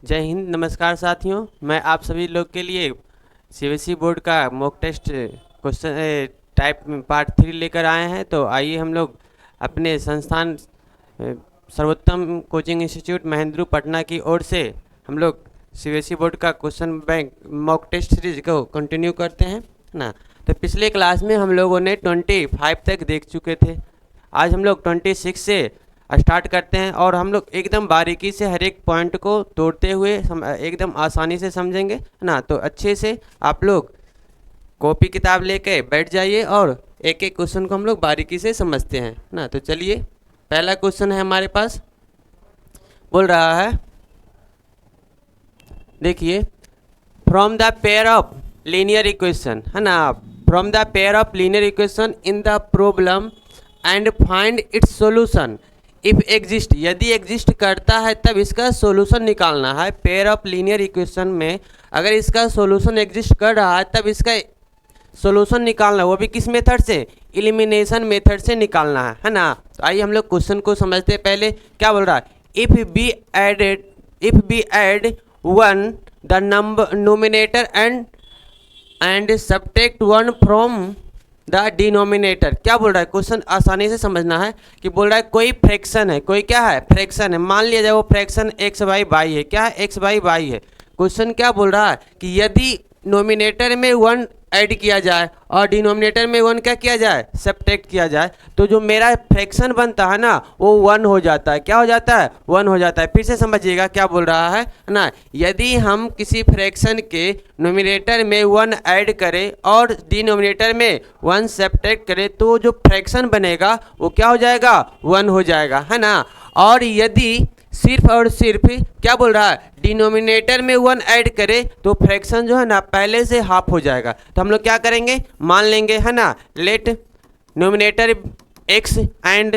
जय हिंद, नमस्कार साथियों। मैं आप सभी लोग के लिए सीबीएसई बोर्ड का mock test question type part 3 लेकर आए हैं। तो आइए हम लोग अपने संस्थान सर्वोत्तम कोचिंग इंस्टीट्यूट महेंद्रू पटना की ओर से हम लोग सीबीएसई बोर्ड का question bank mock test series को कंटिन्यू करते हैं ना। तो पिछले क्लास में हम लोगों ने 25 तक देख चुके थे। आज हम लोग 26 से स्टार्ट करते हैं और हम लोग एकदम बारीकी से हर एक पॉइंट को तोड़ते हुए एकदम आसानी से समझेंगे ना। तो अच्छे से आप लोग कॉपी किताब लेके बैठ जाइए और एक एक क्वेश्चन को हम लोग बारीकी से समझते हैं ना। तो चलिए, पहला क्वेश्चन है हमारे पास, बोल रहा है, देखिए, from the pair of linear equation है ना, from the pair of linear equation in the problem and find its solution if exist, यदि एग्जिस्ट करता है तब इसका सॉल्यूशन निकालना है। पेयर ऑफ लीनियर इक्वेशन में अगर इसका सॉल्यूशन एग्जिस्ट कर रहा है तब इसका सॉल्यूशन निकालना, वो भी किस मेथड से, एलिमिनेशन मेथड से निकालना है ना। तो आइए हम लोग क्वेश्चन को समझते हैं। पहले क्या बोल रहा है, if we add one the number numerator and subtract one from the denominator. क्या बोल रहा है, क्वेश्चन आसानी से समझना है कि बोल रहा है कोई फ्रैक्शन है, कोई क्या है, फ्रैक्शन है। मान लिया जाए वो फ्रैक्शन एक्स बाई वाई है। क्या है, एक्स बाई वाई है। क्वेश्चन क्या बोल रहा है कि यदि नोमिनेटर में वन ऐड किया जाए और डिनोमिनेटर में वन क्या किया जाए, सब्ट्रैक्ट किया जाए, तो जो मेरा फ्रैक्शन बनता है ना वो वन हो जाता है। क्या हो जाता है, वन हो जाता है। फिर से समझिएगा क्या बोल रहा है ना, यदि हम किसी फ्रैक्शन के नोमिनेटर में वन ऐड करें और डिनोमिनेटर में वन सब्ट्रैक्ट करें तो जो फ्रैक्शन बनेगा वो क्या हो जाएगा, वन हो जाएगा है ना। और यदि सिर्फ और सिर्फ क्या बोल रहा है, डिनोमिनेटर में वन ऐड करें तो फ्रैक्शन जो है ना पहले से हाफ हो जाएगा। तो हम लोग क्या करेंगे, मान लेंगे है ना, let numerator x and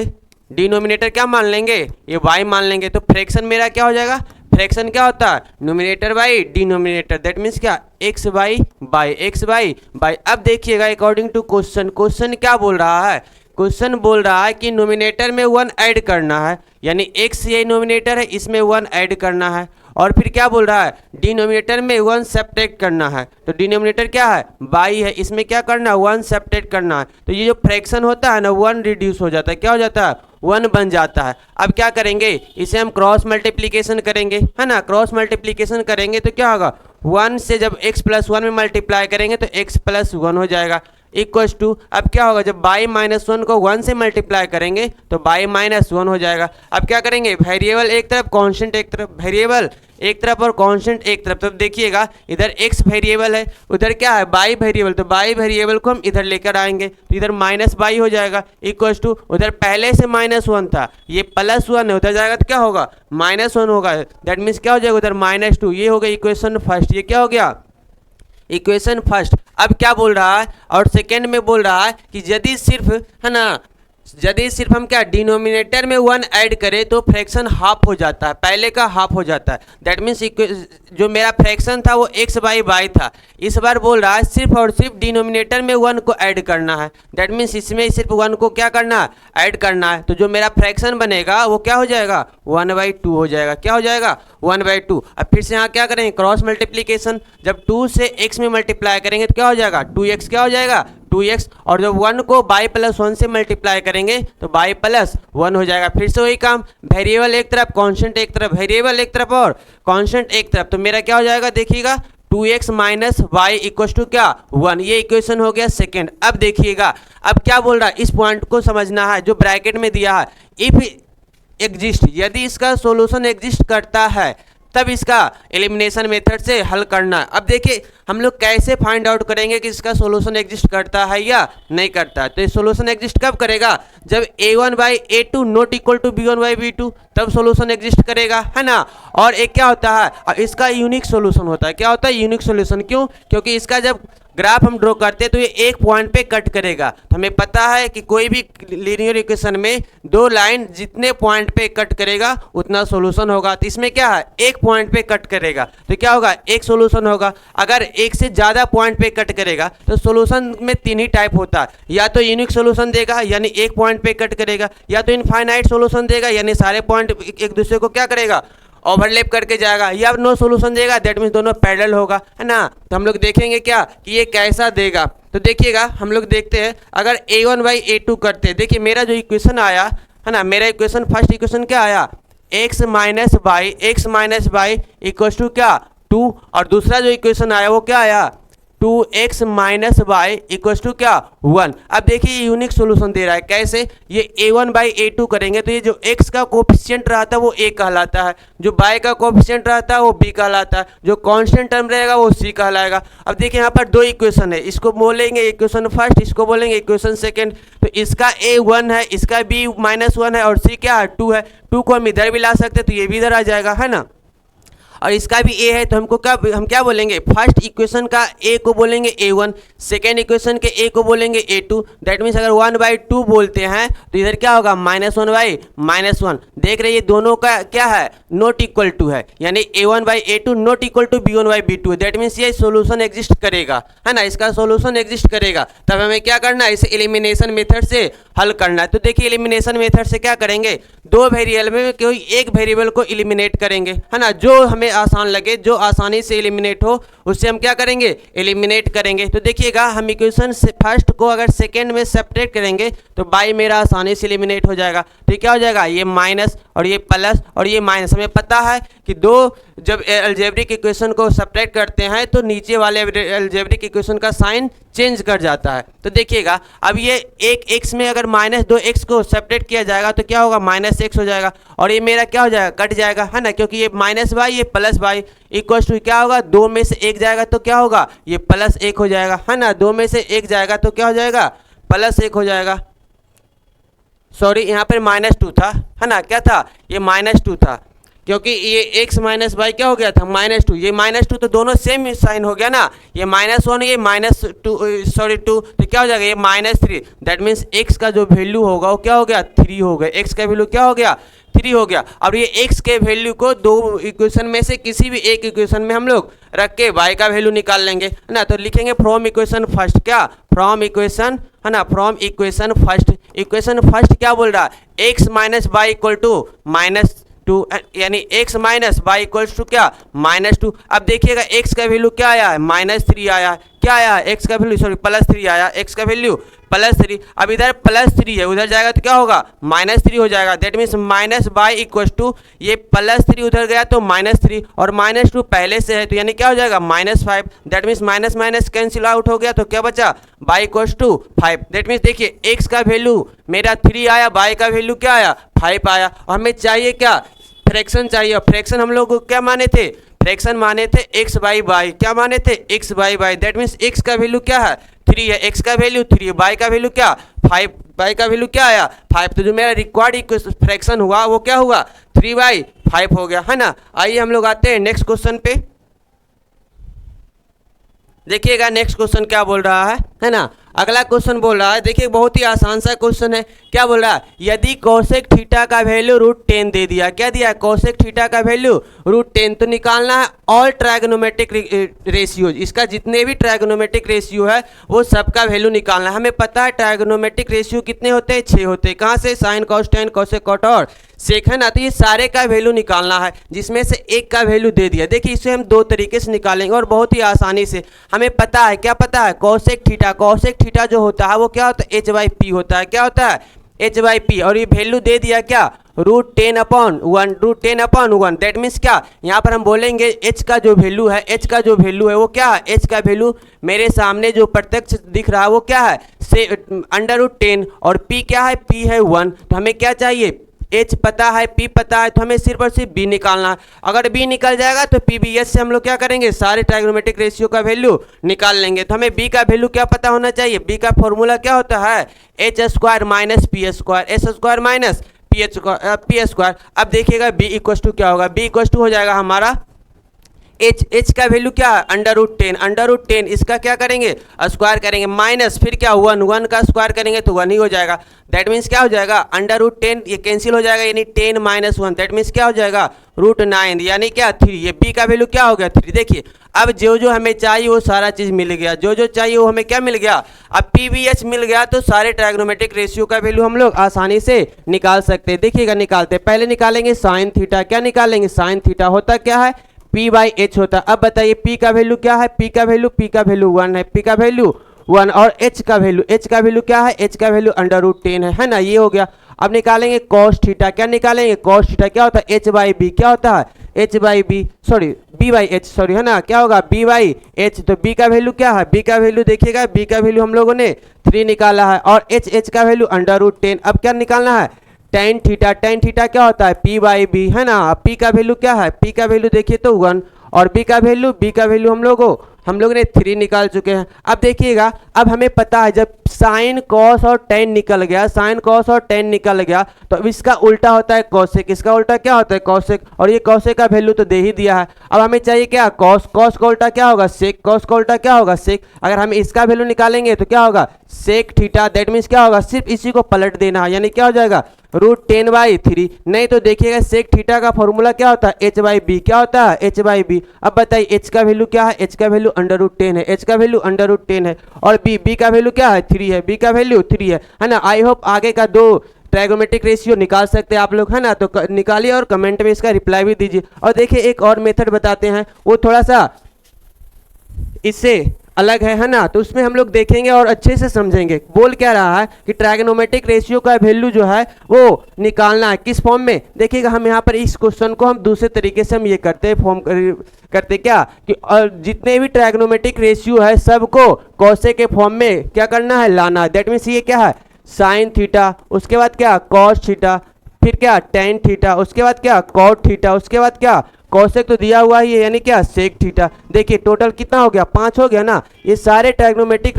denominator क्या मान लेंगे, ये वाई मान लेंगे। तो फ्रैक्शन मेरा क्या हो जाएगा, फ्रैक्शन क्या होता है, nominator by denominator, that means क्या, x by by x by by. अब देखिएगा अकॉर्डिंग टू क्वेश्चन, क्वेश्चन क्या बोल रहा है, क्वेश्चन बोल रहा है कि नोमिनेटर में वन ऐड करना है, यानी एक्स ये नोमिनेटर है, इसमें वन ऐड करना है। और फिर क्या बोल रहा है, डिनोमिनेटर में वन सब्ट्रैक्ट करना है। तो डिनोमिनेटर क्या है, बाई है, इसमें क्या करना है, वन सब्ट्रैक्ट करना है। तो ये जो फ्रैक्शन होता है ना वन रिड्यूस हो जाता है, क्या हो जाता है, वन बन जाता है। अब क्या करेंगे, इसे हम क्रॉस मल्टीप्लीकेशन करेंगे है ना। क्रॉस मल्टीप्लीकेशन करेंगे तो क्या होगा, वन से जब x प्लस वन में मल्टीप्लाई करेंगे तो x प्लस वन हो जाएगा इक्वल्स टू, अब क्या होगा, जब बाई माइनस वन को वन से मल्टीप्लाई करेंगे तो बाई माइनस वन हो जाएगा। अब क्या करेंगे, वेरिएबल एक तरफ, कांस्टेंट एक तरफ, वेरिएबल एक तरफ और कांस्टेंट एक तरफ। तो देखिएगा इधर x वेरिएबल है, उधर क्या है, बाई वेरिएबल, तो बाई वेरिएबल को हम इधर लेकर आएंगे तो इधर माइनस बाई हो जाएगा इक्वल्स टू, उधर पहले से माइनस वन था, ये प्लस वन है, उधर जाएगा तो क्या होगा, माइनस वन होगा, दैट मीन्स क्या हो जाएगा, उधर माइनस टू। ये हो गया इक्वेशन फर्स्ट, ये क्या हो गया, इक्वेशन फर्स्ट। अब क्या बोल रहा है, और सेकेंड में बोल रहा है कि यदि सिर्फ है ना, यदि सिर्फ हम क्या डिनोमिनेटर में वन ऐड करें तो फ्रैक्शन हाफ हो जाता है, पहले का हाफ हो जाता है। दैट मीन्स जो मेरा फ्रैक्शन था वो एक्स बाई वाई था, इस बार बोल रहा है सिर्फ और सिर्फ डिनोमिनेटर में वन को ऐड करना है। दैट मीन्स इसमें सिर्फ वन को क्या करना है, ऐड करना है। तो जो मेरा फ्रैक्शन बनेगा वो क्या हो जाएगा, वन बाई टू हो जाएगा। क्या हो जाएगा, वन बाई टू। अब फिर से यहाँ क्या करेंगे, क्रॉस मल्टीप्लीकेशन, जब टू से एक्स में मल्टीप्लाई करेंगे तो क्या हो जाएगा, टू एक्स क्या हो जाएगा, 2x, और जब वन को बाई प्लस वन से मल्टीप्लाई करेंगे तो बाई प्लस वन हो जाएगा। फिर से वही काम, वेरिएबल एक तरफ, कांस्टेंट एक तरफ, वेरिएबल एक तरफ और कांस्टेंट एक तरफ। तो मेरा क्या हो जाएगा, देखिएगा 2x minus y equal to क्या, वन। ये इक्वेशन हो गया सेकेंड। अब देखिएगा अब क्या बोल रहा है, इस पॉइंट को समझना है जो ब्रैकेट में दिया है, इफ एग्जिस्ट, यदि इसका सॉल्यूशन एग्जिस्ट करता है तब इसका एलिमिनेशन मेथड से हल करना। अब देखिए हम लोग कैसे फाइंड आउट करेंगे कि इसका सॉल्यूशन एग्जिस्ट करता है या नहीं करता है। तो ये सॉल्यूशन एग्जिस्ट कब करेगा, जब a1 by a2 not equal to b1 by b2, तब सॉल्यूशन एग्जिस्ट करेगा है ना। और एक क्या होता है, इसका यूनिक सॉल्यूशन होता है। क्या होता है, यूनिक सॉल्यूशन। क्यों, क्योंकि इसका जब ग्राफ हम ड्रॉ करते हैं तो ये एक पॉइंट पे कट करेगा। तो हमें पता है कि कोई भी लीनियर इक्वेशन में दो लाइन जितने पॉइंट पे कट करेगा उतना सॉल्यूशन होगा। तो इसमें क्या है, एक पॉइंट पे कट करेगा तो क्या होगा, एक सॉल्यूशन होगा। अगर एक से ज़्यादा पॉइंट पे कट करेगा तो सॉल्यूशन में तीन ही टाइप होता है, या तो यूनिक सॉल्यूशन देगा यानी एक पॉइंट पे कट करेगा, या तो इनफाइनाइट सॉल्यूशन देगा यानी सारे पॉइंट एक दूसरे को क्या करेगा, ओवरलैप करके जाएगा, या नो सोल्यूशन देगा, दैट मीन्स दोनों पैरेलल होगा, है ना। तो हम लोग देखेंगे क्या कि ये कैसा देगा। तो देखिएगा हम लोग देखते हैं, अगर a1/a2 करते हैं, देखिए मेरा जो इक्वेशन आया है ना, मेरा इक्वेशन फर्स्ट इक्वेशन क्या आया, x minus by equals to क्या 2, और दूसरा जो इक्वेशन आया वो क्या आया 2x minus by equals to क्या 1। अब देखिए ये यूनिक सोल्यूशन दे रहा है, कैसे, ये a1/a2 करेंगे तो ये जो x का कोफिशिएंट रहता है वो a कहलाता है, जो y का कोफिशिएंट रहता है वो b कहलाता है, जो कांस्टेंट टर्म रहेगा वो c कहलाएगा। अब देखिए यहाँ पर दो इक्वेशन है, इसको बोलेंगे इक्वेशन फर्स्ट, इसको बोलेंगे इक्वेशन सेकेंड। तो इसका a 1 है, इसका b -1 है, और c क्या है 2 है। 2 को हम इधर भी ला सकते हैं तो ये भी इधर आ जाएगा, है ना। और इसका भी a है, तो हम क्या बोलेंगे, फर्स्ट इक्वेशन का a को बोलेंगे a1, सेकेंड इक्वेशन के a को बोलेंगे a2। दैट मीन्स अगर 1/2 बोलते हैं तो इधर क्या होगा -1/-1। देख रहे ये दोनों का क्या है, नॉट इक्वल टू है, यानी a1/a2 not equal to b1/b2। That means ये सोल्यूशन एग्जिस्ट करेगा, है ना, इसका सोल्यूशन एग्जिस्ट करेगा। तब हमें क्या करना है, इसे एलिमिनेशन मेथड से हल करना है। तो देखिए एलिमिनेशन मेथड से क्या करेंगे, दो वेरिएबल में कोई एक वेरिएबल को एलिमिनेट करेंगे, है ना, जो हमें आसान लगे, जो आसानी से एलिमिनेट हो उससे हम क्या करेंगे, एलिमिनेट करेंगे। तो देखिएगा हम इक्वेशन फर्स्ट को अगर सेकेंड में सेपरेट करेंगे तो बाई मेरा आसानी से एलिमिनेट हो जाएगा। तो ये क्या हो जाएगा, ये माइनस और ये प्लस और ये माइनस। हमें पता है कि दो जब अलजेब्रिक इक्वेशन को सब्ट्रैक्ट करते हैं तो नीचे वाले अलजेब्रिक इक्वेशन का साइन चेंज कर जाता है। तो देखिएगा अब ये एक x में अगर -2x को सेपरेट किया जाएगा तो क्या होगा, -x हो जाएगा, और ये मेरा क्या हो जाएगा, कट जाएगा, है ना, क्योंकि ये -y ये +y इक्वल्स टू क्या होगा, 2 में से 1 जाएगा तो क्या होगा, ये +1 हो जाएगा, है ना। 2 में से 1 जाएगा तो क्या हो जाएगा, +1 हो जाएगा। सॉरी यहाँ पर -2 था, है ना, क्या था, ये -2 था, क्योंकि ये x माइनस बाई क्या हो गया था -2, ये -2 तो दोनों सेम साइन हो गया ना, ये -1 ये -2 तो क्या हो जाएगा, ये -3। दैट मीन्स x का जो वैल्यू होगा वो क्या हो गया, 3 हो गया, x का वैल्यू क्या हो गया, 3 हो गया। अब ये x के वैल्यू को दो इक्वेशन में से किसी भी एक इक्वेशन में हम लोग रख के y का वैल्यू निकाल लेंगे, है ना। तो लिखेंगे फ्रॉम इक्वेशन फर्स्ट, क्या, फ्रॉम इक्वेशन, है ना, from equation first. Equation first क्या बोल रहा है, x minus by equal to -2, यानी x minus by equals to क्या -2। अब देखिएगा x का वैल्यू क्या आया है, -3 आया है, क्या आया है, x का वैल्यू सॉरी +3 आया, x का वैल्यू +3। अब इधर +3 है, उधर जाएगा तो क्या होगा, -3 हो जाएगा। That means minus by equals to ये +3 उधर गया तो -3, और -2 पहले से है तो यानी क्या हो जाएगा, -5। That means minus minus cancel out हो गया तो क्या बचा, by equals to 5। That means देखिए x का वैल्यू मेरा 3 आया, बाई का वैल्यू क्या आया, 5 आया, और हमें चाहिए क्या, फ्रैक्शन चाहिए। और फ्रैक्शन हम लोग क्या माने थे, फ्रैक्शन माने थे x/y, क्या माने थे, x/y। दैट मीन्स x का वैल्यू क्या है, 3 है, x का वैल्यू 3 है, y का वैल्यू क्या 5, y का वैल्यू क्या आया 5। तो जो मेरा रिक्वायर्ड फ्रैक्शन हुआ वो क्या हुआ, 3/5 हो गया, है ना। आइए हम लोग आते हैं नेक्स्ट क्वेश्चन पे। देखिएगा नेक्स्ट क्वेश्चन क्या बोल रहा है ना। अगला क्वेश्चन बोल रहा है, देखिए बहुत ही आसान सा क्वेश्चन है। क्या बोल रहा है, यदि कोसेक थीटा का वैल्यू √10 दे दिया, क्या दिया है, कोसेक थीटा का वैल्यू √10, तो निकालना है ऑल ट्रायगोनोमेट्रिक रेशियोज, इसका जितने भी ट्रायगोनोमेट्रिक रेशियो है वो सबका वैल्यू निकालना है। हमें पता है ट्रायगोनोमेट्रिक रेशियो कितने होते हैं, 6 होते हैं। कहाँ से, sine cos tan cosec cot और सेक, है ना। तो ये सारे का वैल्यू निकालना है, जिसमें से एक का वैल्यू दे दिया। देखिए इसे हम दो तरीके से निकालेंगे और बहुत ही आसानी से। हमें पता है, क्या पता है, कोसेक थीटा जो होता है वो क्या होता है, h/p होता है, क्या होता है, h/p। और ये वैल्यू दे दिया क्या, √10/1। दैट मीन्स क्या, यहाँ पर हम बोलेंगे h का जो वैल्यू है, वो क्या है, h का वैल्यू मेरे सामने जो प्रत्यक्ष दिख रहा है वो क्या है, से √10, और p क्या है, p है 1। तो हमें क्या चाहिए, h पता है, p पता है, तो हमें सिर्फ और सिर्फ b निकालना है। अगर b निकल जाएगा तो pbs से हम लोग क्या करेंगे, सारे ट्रायगोनोमेट्रिक रेशियो का वैल्यू निकाल लेंगे। तो हमें b का वैल्यू क्या पता होना चाहिए, b का फॉर्मूला क्या होता है, h² - p²। अब देखिएगा b इक्वल टू क्या होगा, b इक्वल टू हो जाएगा हमारा एच का वैल्यू क्या है अंडर रूट 10 इसका क्या करेंगे स्क्वायर करेंगे माइनस फिर क्या 1 का स्क्वायर करेंगे तो 1 ही हो जाएगा। दैट मीन्स क्या हो जाएगा अंडर रूट 10 ये कैंसिल हो जाएगा यानी 10 - 1 दैट मीन्स क्या हो जाएगा √9 यानी क्या 3। ये बी का वैल्यू क्या हो गया 3। देखिए अब जो जो हमें चाहिए वो सारा चीज़ मिल गया, जो जो चाहिए वो हमें क्या मिल गया, अब पीवीएच मिल गया तो सारे ट्रायग्नोमेट्रिक रेशियो का वैल्यू हम लोग आसानी से निकाल सकते हैं। देखिएगा निकालते पहले निकालेंगे साइन थीटा, क्या निकालेंगे साइन थीटा होता क्या है p/h होता है। अब बताइए p का वैल्यू क्या है, p का वैल्यू 1 है, p का वैल्यू 1 और h का वैल्यू क्या है, h का वैल्यू अंडर रूट 10 है ना, ये हो गया। अब निकालेंगे कॉस थीटा, क्या निकालेंगे कॉस थीटा क्या होता है h/b, क्या होता है b/h सॉरी है ना, क्या होगा b/h। तो b का वैल्यू क्या है, b का वैल्यू देखिएगा b का वैल्यू हम लोगों ने 3 निकाला है और h का वैल्यू अंडर रूट 10। अब क्या निकालना है टेन थीटा क्या होता है p/b है ना। p का वैल्यू क्या है, p का वैल्यू देखिए तो 1 और b का वैल्यू हम लोग ने 3 निकाल चुके हैं। अब देखिएगा अब हमें पता है जब साइन कॉस और टेन निकल गया तो अब इसका उल्टा होता है कॉसेक, इसका उल्टा क्या होता है कॉसेक और ये कॉसेक का वैल्यू तो दे ही दिया है। अब हमें चाहिए क्या कॉस का उल्टा क्या होगा सेक, कॉस का उल्टा क्या होगा सेक। अगर हम इसका वैल्यू निकालेंगे तो क्या होगा सेक थीटा, दैट मीन्स क्या होगा सिर्फ इसी को पलट देना है यानी क्या हो जाएगा √10/3। नहीं तो देखिएगा सेक थीटा का फॉर्मूला क्या होता है h/b, क्या होता है h/b। अब बताइए h का वैल्यू क्या है, h का वैल्यू अंडर रूट 10 है, h का वैल्यू अंडर रूट 10 है और b का वैल्यू क्या है 3 है, b का वैल्यू 3 है ना। आई होप आगे का 2 ट्रायगोमेट्रिक रेशियो निकाल सकते हैं आप लोग है ना, तो निकालिए और कमेंट में इसका रिप्लाई भी दीजिए। और देखिए एक और मेथड बताते हैं वो थोड़ा सा इससे अलग है ना, तो उसमें हम लोग देखेंगे और अच्छे से समझेंगे। बोल क्या रहा है कि ट्रायगोनोमेट्रिक रेशियो का वैल्यू जो है वो निकालना है किस फॉर्म में। देखिएगा हम यहाँ पर इस क्वेश्चन को हम दूसरे तरीके से हम ये करते हैं करते क्या कि और जितने भी ट्रायगोनोमेट्रिक रेशियो है सबको कॉसेक के फॉर्म में क्या करना है लाना है। दैट मीन्स ये क्या है साइन थीटा, उसके बाद क्या कॉस थीटा, फिर क्या टेन थीटा, उसके बाद क्या कॉट थीटा, उसके बाद क्या कॉसेक तो दिया हुआ ही है यानी क्या सेक थीटा। देखिए टोटल कितना हो गया 5 हो गया ना। ये सारे ट्रायग्नोमेट्रिक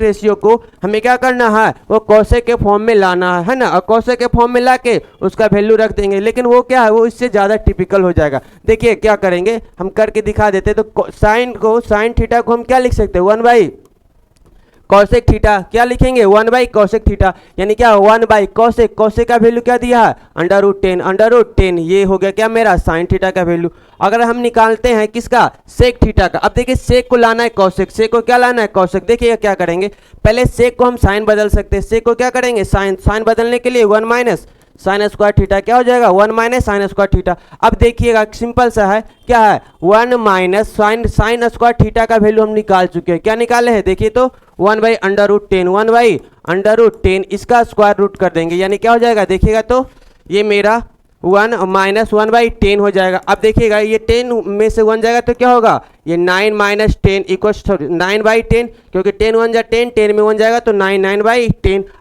रेशियो को हमें क्या करना है वो कॉसेक के फॉर्म में लाना है ना, और कॉसेक के फॉर्म में ला के उसका वैल्यू रख देंगे। लेकिन वो क्या है वो इससे ज़्यादा टिपिकल हो जाएगा। देखिए क्या करेंगे हम करके दिखा देते। तो साइन थीटा को हम क्या लिख सकते हैं 1 कॉसेक थीटा, क्या लिखेंगे 1 कॉसेक थीटा यानी क्या 1 कॉसेक का वैल्यू क्या दिया है अंडर रूट 10 ये हो गया क्या मेरा साइन थीटा का वैल्यू। अगर हम निकालते हैं किसका सेक थीटा का, अब देखिए सेक को लाना है कॉसेक, सेक को क्या लाना है कॉसेक। देखिए क्या करेंगे पहले सेक को हम साइन बदल सकते हैं, सेक को क्या करेंगे साइन बदलने के लिए 1 माइनस साइन स्क्वायर थीटा क्या हो जाएगा 1 माइनस साइन स्क्वायर थीटा। अब देखिएगा सिंपल सा है क्या है 1 माइनस साइन स्क्वायर थीटा का वैल्यू हम निकाल चुके हैं। क्या निकाले हैं देखिए तो 1/√10 इसका स्क्वायर रूट कर देंगे यानी क्या हो जाएगा देखिएगा तो ये मेरा 1 माइनस 1/10 हो जाएगा। अब देखिएगा ये 10 में से 1 जाएगा तो क्या होगा ये 9 माइनस 10 इक्वल 9/10 क्योंकि 10 1 जा 10 में 1 जाएगा तो 9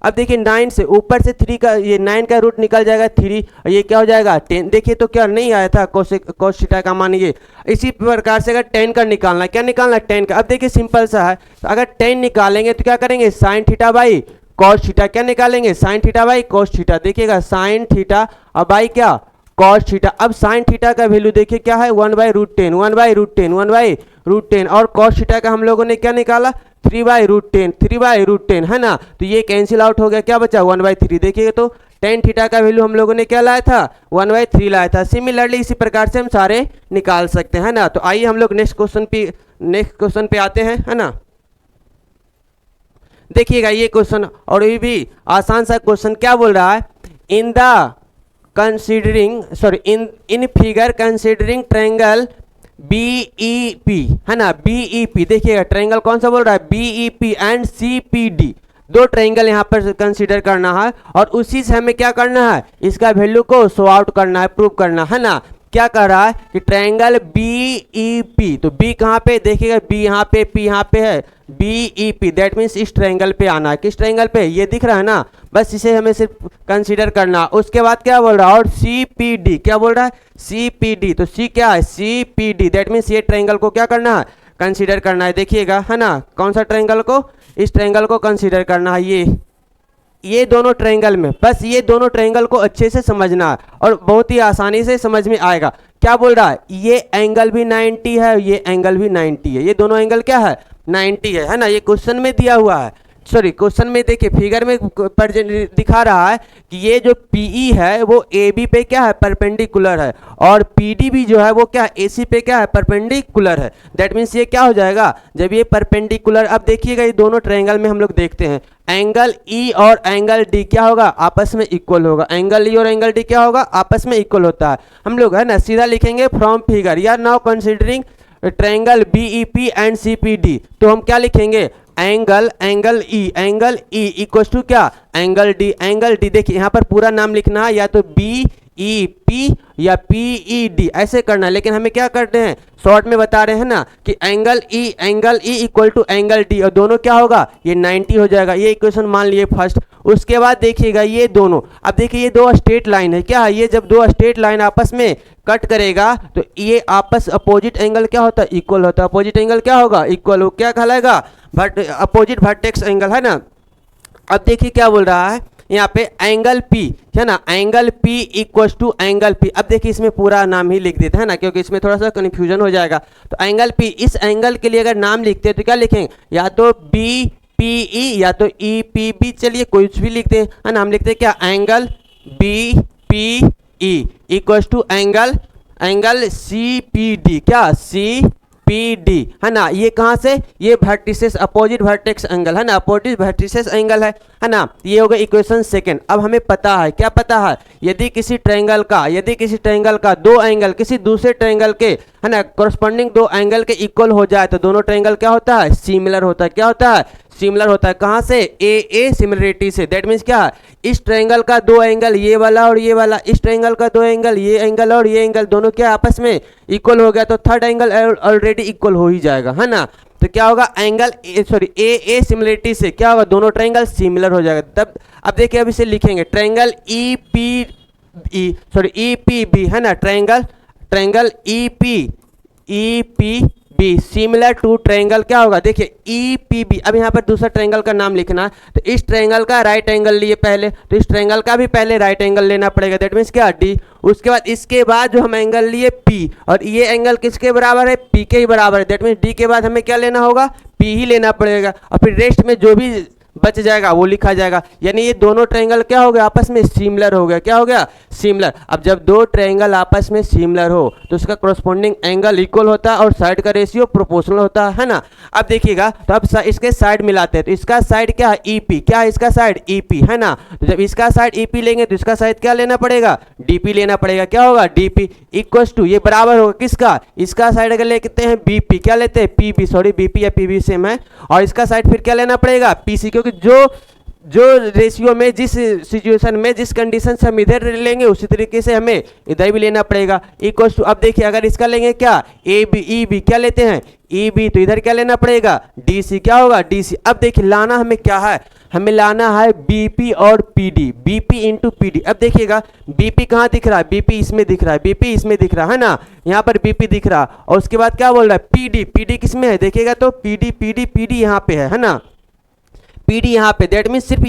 अब देखिए 9 से ऊपर से 3 का ये 9 का रूट निकल जाएगा 3 और ये क्या हो जाएगा 10। देखिए तो क्या नहीं आया था cos थीटा का मान ये। इसी प्रकार से अगर 10 का निकालना क्या निकालना 10 का। अब देखिए सिंपल सा है तो अगर 10 निकालेंगे तो क्या करेंगे sine theta by cos theta, क्या निकालेंगे sine theta by cos theta. देखिएगा साइन थीटा और बाई क्या कॉस थीटा। अब साइन थीटा का वैल्यू देखिए क्या है 1/√10 और कॉस थीटा का हम लोगों ने क्या निकाला 3/√10 है ना। तो ये कैंसिल आउट हो गया क्या बचा 1/3। देखिएगा तो टेन थीटा का वैल्यू हम लोगों ने क्या लाया था 1/3 लाया था। सिमिलरली इसी प्रकार से हम सारे निकाल सकते हैं ना। तो आइए हम लोग नेक्स्ट क्वेश्चन पे आते हैं है ना। देखिएगा ये क्वेश्चन और ये भी आसान सा क्वेश्चन क्या बोल रहा है in figure considering triangle BEP है ना BEP। देखिएगा ट्रायंगल कौन सा बोल रहा है BEP एंड CPD, 2 ट्रायंगल यहाँ पर कंसीडर करना है और उसी से हमें क्या करना है इसका वैल्यू को सो आउट करना है प्रूव करना है ना। क्या कर रहा है कि ट्रायंगल BEP, तो B कहाँ पे देखिएगा B यहाँ पे P यहाँ पे है BEP दैट मीन्स इस ट्रायंगल पे आना है। किस ट्रायंगल पे ये दिख रहा है ना, बस इसे हमें सिर्फ कंसीडर करना। उसके बाद क्या बोल रहा है और CPD, क्या बोल रहा है CPD, तो C क्या है CPD दैट मीन्स ये ट्रायंगल को क्या करना है कंसीडर करना है। देखिएगा है ना कौन सा ट्रायंगल को, इस ट्रायंगल को कंसीडर करना है। ये दोनों ट्रायंगल में, बस ये दोनों ट्रायंगल को अच्छे से समझना है और बहुत ही आसानी से समझ में आएगा। क्या बोल रहा है, ये एंगल भी 90 है, ये एंगल भी 90 है, ये दोनों एंगल क्या है 90 है ना। ये क्वेश्चन में दिया हुआ है, सॉरी क्वेश्चन में देखिए फिगर में दिखा रहा है कि ये जो PE है वो AB पे क्या है परपेंडिकुलर है और PD भी जो है वो क्या AC पे क्या है परपेंडिकुलर है। दैट मीन्स ये क्या हो जाएगा जब ये परपेंडिकुलर, अब देखिएगा ये दोनों ट्रायंगल में हम लोग देखते हैं एंगल E और एंगल D क्या होगा आपस में इक्वल होगा, एंगल E और एंगल D क्या होगा आपस में इक्वल होता है। हम लोग है ना सीधा लिखेंगे फ्रॉम फिगर, या now considering triangle BEP and CPD, तो हम क्या लिखेंगे angle angle E equal to क्या एंगल D। देखिए यहाँ पर पूरा नाम लिखना है, या तो BEP या PED ऐसे करना है, लेकिन हमें क्या करते हैं शॉर्ट में बता रहे हैं ना कि angle E equal to angle D और दोनों क्या होगा ये 90 हो जाएगा। ये इक्वेशन मान लिए फर्स्ट। उसके बाद देखिएगा ये दोनों, अब देखिए ये दो स्ट्रेट लाइन है, क्या है ये जब दो स्ट्रेट लाइन आपस में कट करेगा तो ये आपस अपोजिट एंगल क्या होता है इक्वल होता है, अपोजिट एंगल क्या होगा इक्वल हो, क्या कहलाएगा अपोजिट वर्टेक्स एंगल है ना। अब देखिए क्या बोल रहा है यहाँ पे एंगल P है ना, angle P equal to angle P। अब देखिए इसमें पूरा नाम ही लिख देते हैं ना, क्योंकि इसमें थोड़ा सा कन्फ्यूजन हो जाएगा। तो एंगल P, इस एंगल के लिए अगर नाम लिखते हैं तो क्या लिखेंगे, या तो BPE या तो EPB, चलिए कुछ भी लिखते हैं है ना। हम लिखते हैं क्या angle BPE equal to angle CPD, क्या CPD है ना। ये कहाँ से, ये वर्टिसेस अपोजिट वर्टेक्स एंगल है ना, अपोजिट वर्टिसेस एंगल है ना। ये हो गया इक्वेशन सेकंड। अब हमें पता है, क्या पता है, यदि किसी ट्रायंगल का दो एंगल किसी दूसरे ट्रायंगल के है ना कॉरस्पॉन्डिंग दो एंगल के इक्वल हो जाए तो दोनों ट्रायंगल क्या होता है सिमिलर होता है। क्या होता है सिमिलर होता है, कहाँ से A सिमिलरिटी से। दैट मीन्स क्या है, इस ट्रायंगल का दो एंगल ये वाला और ये वाला, इस ट्रायंगल का दो एंगल ये एंगल और ये एंगल दोनों क्या आपस में इक्वल हो गया तो थर्ड एंगल ऑलरेडी इक्वल हो ही जाएगा है ना। तो क्या होगा एंगल A सिमिलरिटी से क्या होगा दोनों ट्रायंगल सिमिलर हो जाएगा। तब अब देखिए अब इसे लिखेंगे ट्रायंगल EPB है ना, triangle EPB similar to triangle क्या होगा, देखिए EPB। अब यहाँ पर दूसरा ट्रायंगल का नाम लिखना है, तो इस ट्रायंगल का राइट एंगल लिए पहले, तो इस ट्रायंगल का भी पहले राइट एंगल लेना पड़ेगा। दैट मीन्स क्या D। उसके बाद इसके बाद जो हम एंगल लिए P, और ये एंगल किसके बराबर है P के ही बराबर है। दैट मीन्स D के बाद हमें क्या लेना होगा P ही लेना पड़ेगा, और फिर रेस्ट में जो भी बच जाएगा वो लिखा जाएगा। यानी ये दोनों ट्रायंगल क्या हो गया आपस में सिमिलर हो गया, क्या हो गया सिमिलर। अब जब दो ट्रायंगल आपस में सिमिलर हो तो उसका कॉरस्पॉन्डिंग एंगल इक्वल होता है और साइड का रेशियो प्रोपोर्शनल होता है ना। अब देखिएगा तो अब इसके साइड मिलाते हैं, तो इसका साइड क्या है EP, क्या है इसका साइड EP है ना। तो जब इसका साइड EP लेंगे तो इसका साइड क्या लेना पड़ेगा DP लेना पड़ेगा। क्या होगा DP इक्वल टू ये बराबर होगा किसका, इसका साइड अगर लेते हैं BP, क्या लेते हैं PB, सॉरी BP या PB सेम है, और इसका साइड फिर क्या लेना पड़ेगा PC, क्योंकि जो रेशियो में जिस सिचुएशन में जिस कंडीशन से हम इधर लेंगे उसी तरीके से हमें इधर भी लेना पड़ेगा इक्वल टू। अब देखिए अगर इसका लेंगे क्या EB, क्या लेते हैं EB, तो इधर क्या लेना पड़ेगा DC, क्या होगा DC। अब देखिए लाना हमें क्या है, हमें लाना है BP और PD, BP इंटू PD। अब देखिएगा BP कहाँ दिख रहा है, BP इसमें दिख रहा है, BP इसमें दिख रहा है ना, यहाँ पर BP दिख रहा है। और उसके बाद क्या बोल रहा है PD किस में है, देखिएगा तो PD यहाँ पे है ना, PD यहाँ पे। दैट मीन्स सिर्फ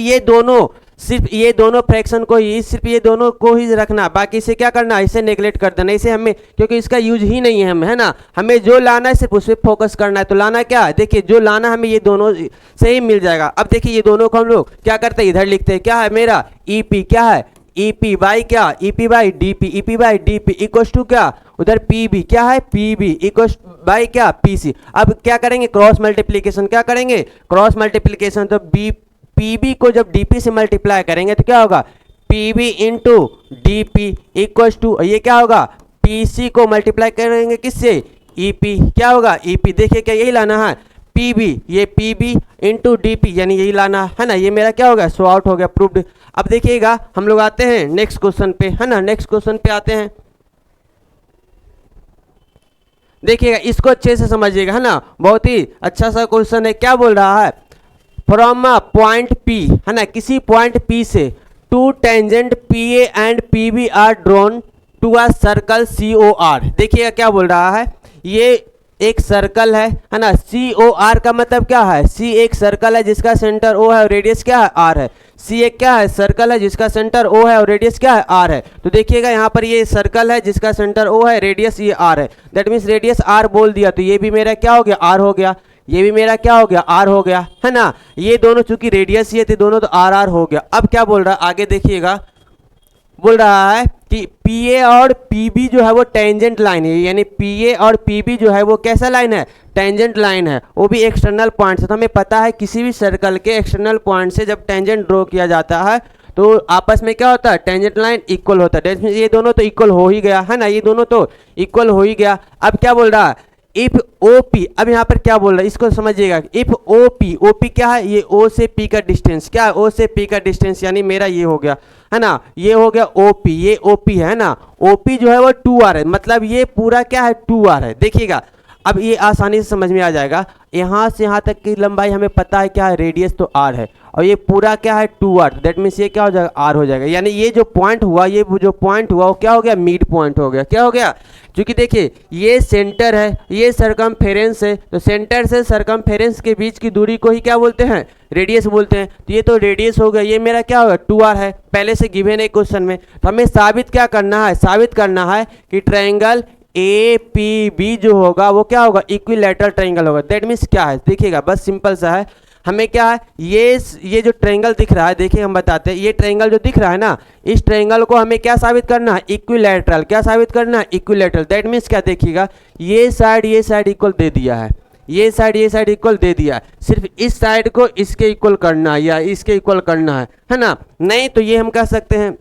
ये दोनों फ्रैक्शन को ही, सिर्फ ये दोनों को ही रखना, बाकी से क्या करना इसे नेगलेक्ट कर देना, इसे हमें क्योंकि इसका यूज ही नहीं है हमें है ना। हमें जो लाना है सिर्फ उस पर फोकस करना है। तो लाना क्या है, देखिए जो लाना हमें ये दोनों से ही मिल जाएगा। अब देखिए ये दोनों को हम लोग क्या करते हैं इधर लिखते हैं, क्या है मेरा EP, क्या है EP बाई क्या EP by DP equal to क्या उधर PB, क्या है PB इक्वल बाई क्या PC। अब क्या करेंगे क्रॉस मल्टीप्लीकेशन, क्या करेंगे क्रॉस मल्टीप्लीकेशन। तो PB को जब DP से मल्टीप्लाई करेंगे तो क्या होगा PB into DP equal to ये क्या होगा PC को मल्टीप्लाई करेंगे किससे EP, क्या होगा EP। देखिए क्या यही लाना है PB, ये PB इंटू DP यानी यही लाना है ना। ये मेरा क्या हो गया सो आउट हो गया, प्रूव्ड। अब देखिएगा हम लोग आते हैं नेक्स्ट क्वेश्चन पे है ना, नेक्स्ट क्वेश्चन पे आते हैं। देखिएगा इसको अच्छे से समझिएगा है ना, बहुत ही अच्छा सा क्वेश्चन है। क्या बोल रहा है फ्रॉम अ पॉइंट P है ना, किसी पॉइंट P से two tangent PA and PB are drawn to a circle COR। देखिएगा क्या बोल रहा है, ये एक सर्कल है ना, सी ओ आर का मतलब क्या है, सी एक सर्कल है जिसका सेंटर ओ है और रेडियस क्या है आर है। सी एक क्या है, सर्कल है जिसका सेंटर ओ है और रेडियस क्या है आर है। तो देखिएगा यहाँ पर ये सर्कल है जिसका सेंटर ओ है, रेडियस ये आर है, दैट मीन्स रेडियस आर बोल दिया, तो ये भी मेरा क्या हो गया, आर हो गया, ये भी मेरा क्या हो गया, आर हो गया, है ना। ये दोनों चूंकि रेडियस ये थे दोनों, तो आर आर हो गया। अब क्या बोल रहा है आगे देखिएगा, बोल रहा है कि पी ए और पी बी जो है वो टेंजेंट लाइन है, यानी पी ए और पी बी जो है वो कैसा लाइन है, टेंजेंट लाइन है, वो भी एक्सटर्नल पॉइंट से। तो हमें पता है किसी भी सर्कल के एक्सटर्नल पॉइंट से जब टेंजेंट ड्रॉ किया जाता है तो आपस में क्या होता है, टेंजेंट लाइन इक्वल होता है। ये दोनों तो इक्वल हो ही गया, है ना, ये दोनों तो इक्वल हो ही गया। अब क्या बोल रहा है, इफ ओ पी, अब यहाँ पर क्या बोल रहा है इसको समझिएगा, इफ ओ पी क्या है, ये ओ से पी का डिस्टेंस, क्या है, ओ से पी का डिस्टेंस, यानी मेरा ये हो गया, है ना, ये हो गया ओ पी, ये ओ पी है ना, ओ पी जो है वो 2r है, मतलब ये पूरा क्या है 2r है। देखिएगा अब ये आसानी से समझ में आ जाएगा, यहाँ से यहाँ तक की लंबाई हमें पता है क्या है, रेडियस तो r है, और ये पूरा क्या है 2r, दैट मीन्स ये क्या हो जाएगा, r हो जाएगा। यानी ये जो पॉइंट हुआ, ये जो पॉइंट हुआ वो क्या हो गया, मिड पॉइंट हो गया, क्या हो गया, क्योंकि देखिए ये सेंटर है, ये सरकमफेरेंस है, तो सेंटर से सरकमफेरेंस के बीच की दूरी को ही क्या बोलते हैं, रेडियस बोलते हैं। तो ये तो रेडियस हो गया, ये मेरा क्या होगा 2r है, पहले से गिवन है क्वेश्चन में। तो हमें साबित क्या करना है, साबित करना है कि ट्रायंगल ए पी बी जो होगा वो क्या होगा, इक्विलैटरल ट्रायंगल होगा। दैट मीन्स क्या है, देखिएगा बस सिंपल सा है, हमें क्या है, ये जो ट्रायंगल दिख रहा है, देखिए हम बताते हैं, ये ट्रायंगल जो दिख रहा है ना, इस ट्रायंगल को हमें क्या साबित करना है, इक्विलैटरल। क्या साबित करना है, इक्विलैटरल। दैट मीन्स क्या, देखिएगा ये साइड इक्वल दे दिया है, ये साइड इक्वल दे दिया है, सिर्फ इस साइड को इसके इक्वल करना है या इसके इक्वल करना है ना। नहीं तो ये हम कह सकते हैं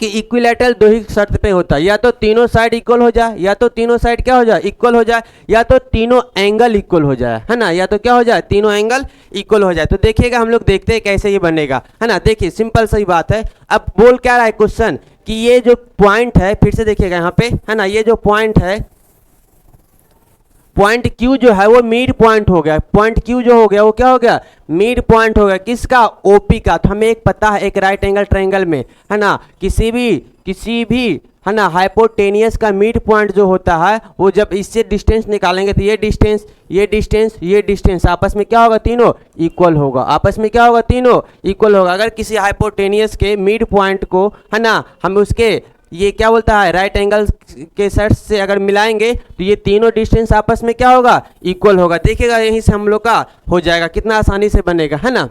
कि इक्विलैटरल दो ही शर्त पे होता है, या तो तीनों साइड इक्वल हो जाए, या तो तीनों साइड क्या हो जाए, इक्वल हो जाए, या तो तीनों एंगल इक्वल हो जाए, है ना, या तो क्या हो जाए, तीनों एंगल इक्वल हो जाए। तो देखिएगा हम लोग देखते हैं कैसे ये बनेगा, है ना। देखिए सिंपल सी बात है। अब बोल क्या रहा है क्वेश्चन कि ये जो पॉइंट है, फिर से देखिएगा यहाँ पे, है ना, ये जो पॉइंट है, पॉइंट क्यू जो है वो मिड पॉइंट हो गया, पॉइंट क्यू जो हो गया वो क्या हो गया, मिड पॉइंट हो गया, किसका, ओपी का। तो हमें एक पता है, एक राइट एंगल ट्रायंगल में, है ना, किसी भी है ना हाइपोटेनियस का मिड पॉइंट जो होता है वो जब इससे डिस्टेंस निकालेंगे तो ये डिस्टेंस आपस में क्या होगा, तीनों इक्वल होगा, आपस में क्या होगा, तीनों इक्वल होगा। अगर किसी हाइपोटेनियस के मिड पॉइंट को, है ना, हम उसके ये क्या बोलता है, राइट एंगल के सेट से अगर मिलाएंगे तो ये तीनों डिस्टेंस आपस में क्या होगा, इक्वल होगा। देखिएगा यहीं से हम लोग का हो जाएगा, कितना आसानी से बनेगा, है ना।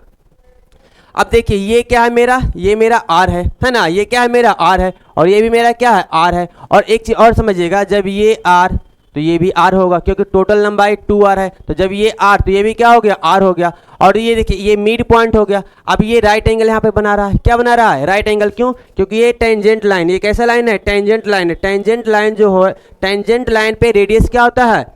अब देखिए ये क्या है मेरा, ये मेरा आर है ना, ये क्या है मेरा आर है, और ये भी मेरा क्या है, आर है। और एक चीज़ और समझिएगा, जब ये आर तो ये भी आर होगा, क्योंकि टोटल लंबाई 2r है, तो जब ये आर तो ये भी क्या हो गया, आर हो गया। और ये देखिए ये मिड पॉइंट हो गया। अब ये राइट एंगल यहाँ पे बना रहा है, क्या बना रहा है, राइट एंगल। क्यों, क्योंकि ये टेंजेंट लाइन, ये कैसा लाइन है, टेंजेंट लाइन है। टेंजेंट लाइन जो हो, टेंजेंट लाइन पे रेडियस क्या होता है,